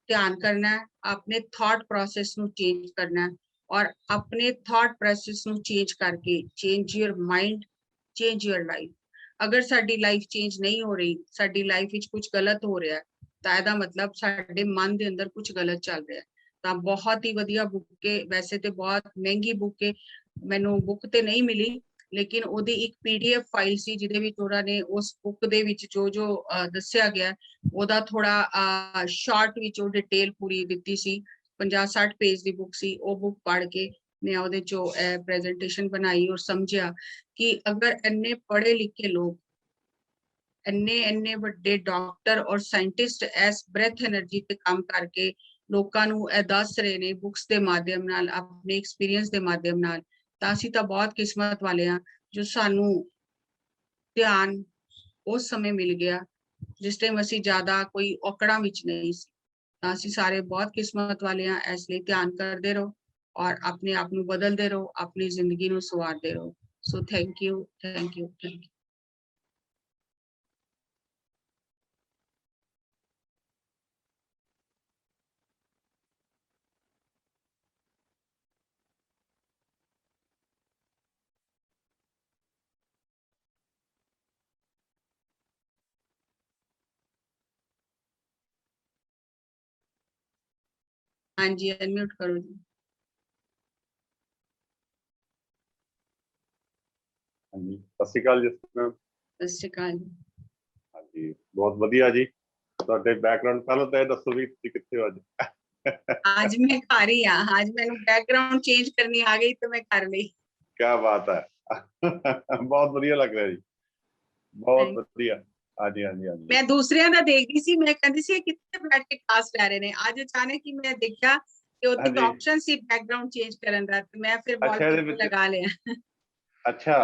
ਧਿਆਨ ਕਰਨਾ ਹੈ, ਆਪਣੇ ਥਾਟ ਪ੍ਰੋਸੈਸ ਨੂੰ ਚੇਂਜ ਕਰਨਾ ਹੈ ਔਰ ਆਪਣੇ ਥਾਟ ਪ੍ਰੋਸੈਸ ਨੂੰ ਚੇਂਜ ਕਰਕੇ change your mind, change your life. ਅਗਰ ਸਾਡੀ ਲਾਈਫ ਚੇਂਜ ਨਹੀਂ ਹੋ ਰਹੀ, ਸਾਡੀ ਲਾਈਫ ਵਿੱਚ ਕੁਝ ਗਲਤ ਹੋ ਰਿਹਾ ਤਾਂ ਇਹਦਾ ਮਤਲਬ ਸਾਡੇ ਮਨ ਦੇ ਅੰਦਰ ਕੁਝ ਗਲਤ ਚੱਲ ਰਿਹਾ। ਤਾਂ ਬਹੁਤ ਹੀ ਵਧੀਆ ਬੁੱਕ ਹੈ, ਵੈਸੇ ਤੇ ਬਹੁਤ ਮਹਿੰਗੀ ਬੁੱਕ ਹੈ, ਮੈਨੂੰ ਬੁੱਕ ਤੇ ਨਹੀਂ ਮਿਲੀ ਲੇਕਿਨ ਉਹਦੀ ਇੱਕ PDF ਫਾਈਲ ਸੀ ਜਿਹਦੇ ਵਿੱਚ ਉਹਨਾਂ ਨੇ ਉਸ ਬੁੱਕ ਦੇ ਵਿੱਚ ਜੋ ਦੱਸਿਆ ਗਿਆ ਉਹਦਾ ਥੋੜਾ ਸ਼ਾਰਟ ਵਿੱਚ ਉਹ ਡਿਟੇਲ ਪੂਰੀ ਦਿੱਤੀ ਸੀ। 50-60 ਪੇਜ ਦੀ ਬੁੱਕ ਸੀ। ਉਹ ਬੁੱਕ ਪੜ੍ਹ ਕੇ ਮੈਂ ਉਹਦੇ ਚੋਂ ਪ੍ਰੈਜੈਂਟੇਸ਼ਨ ਬਣਾਈ ਔਰ ਸਮਝਿਆ ਕਿ ਅਗਰ ਇੰਨੇ ਪੜ੍ਹੇ ਲਿਖੇ ਲੋਕ, ਇੰਨੇ ਵੱਡੇ ਡਾਕਟਰ ਔਰ ਸਾਇੰਟਿਸਟ ਇਸ ਬ੍ਰੈਥ એનર્ਜੀ ਤੇ ਕੰਮ ਕਰਕੇ ਲੋਕਾਂ ਨੂੰ ਇਹ ਦੱਸ ਰਹੇ ਨੇ ਬੁੱਕਸ ਦੇ ਮਾਧਿਅਮ ਨਾਲ, ਆਪਣੇ ਐਕਸਪੀਰੀਅੰਸ ਦੇ ਮਾਧਿਅਮ ਨਾਲ, ਤਾਂ ਅਸੀਂ ਤਾਂ ਬਹੁਤ ਕਿਸਮਤ ਵਾਲੇ ਹਾਂ ਜੋ ਸਾਨੂੰ ਧਿਆਨ ਉਸ ਸਮੇਂ ਮਿਲ ਗਿਆ ਜਿਸ ਟਾਈਮ ਅਸੀਂ ਜ਼ਿਆਦਾ ਕੋਈ ਔਕੜਾਂ ਵਿੱਚ ਨਹੀਂ ਸੀ। ਤਾਂ ਅਸੀਂ ਸਾਰੇ ਬਹੁਤ ਕਿਸਮਤ ਵਾਲੇ ਹਾਂ, ਇਸ ਲਈ ਧਿਆਨ ਕਰਦੇ ਰਹੋ ਔਰ ਆਪਣੇ ਆਪ ਨੂੰ ਬਦਲਦੇ ਰਹੋ, ਆਪਣੀ ਜ਼ਿੰਦਗੀ ਨੂੰ ਸਵਾਰਦੇ ਰਹੋ। So thank you, thank you, thank you. ਹਾਂਜੀ, ਅਨਮਿਊਟ ਕਰੋ ਜੀ। ਹਾਂਜੀ, ਸਤਿ ਸ਼੍ਰੀ ਅਕਾਲ ਜੀ ਮੈਮ। ਸਤਿ ਸ਼੍ਰੀ ਅਕਾਲ ਜੀ। ਹਾਂਜੀ, ਬਹੁਤ ਵਧੀਆ ਜੀ। ਤੁਹਾਡੇ ਬੈਕਗ੍ਰਾਉਂਡ ਪਹਿਲਾਂ ਤਾਂ ਇਹ ਦੱਸੋ ਵੀ ਤੁਸੀਂ ਕਿੱਥੇ ਹੋ ਅੱਜ? आज मैं घर ही हाँ, आज मैंने बैकग्राउंड चेंज करनी आ गई तो मैं कर ली। क्या बात है। ਬਹੁਤ ਵਧੀਆ ਲੱਗ ਰਿਹਾ ਜੀ, ਬਹੁਤ ਵਧੀਆ। ਹਾਂਜੀ ਹਾਂਜੀ ਹਾਂਜੀ। ਮੈਂ ਦੂਸਰਿਆਂ ਦਾ ਦੇਖਦੀ ਸੀ, ਮੈਂ ਕਹਿੰਦੀ ਸੀ ਕਿੱਥੇ ਬੈਠ ਕੇ ਕਲਾਸ ਲੈ ਰਹੇ ਨੇ। ਅੱਜ ਅਚਾਨਕ ਹੀ ਮੈਂ ਦੇਖਿਆ ਕਿ ਉਹਦੇ ਵਿੱਚ ਆਪਸ਼ਨ ਸੀ ਬੈਕਗ੍ਰਾਉਂਡ ਚੇਂਜ ਕਰਨ ਦਾ, ਤੇ ਮੈਂ ਫਿਰ ਵਾਲਪੇਪਰ ਲਗਾ ਲਿਆ। ਅੱਛਾ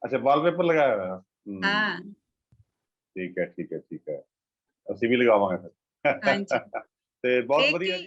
ਅੱਛਾ, ਵਾਲਪੇਪਰ ਲਗਾਇਆ ਹੋਇਆ। ਹਾਂ ਠੀਕ ਹੈ ਠੀਕ ਹੈ ਠੀਕ ਹੈ, ਅਸੀਂ ਵੀ ਲਗਾਵਾਂਗੇ ਫਿਰ। ਹਾਂਜੀ ਤੇ ਬਹੁਤ ਵਧੀਆ।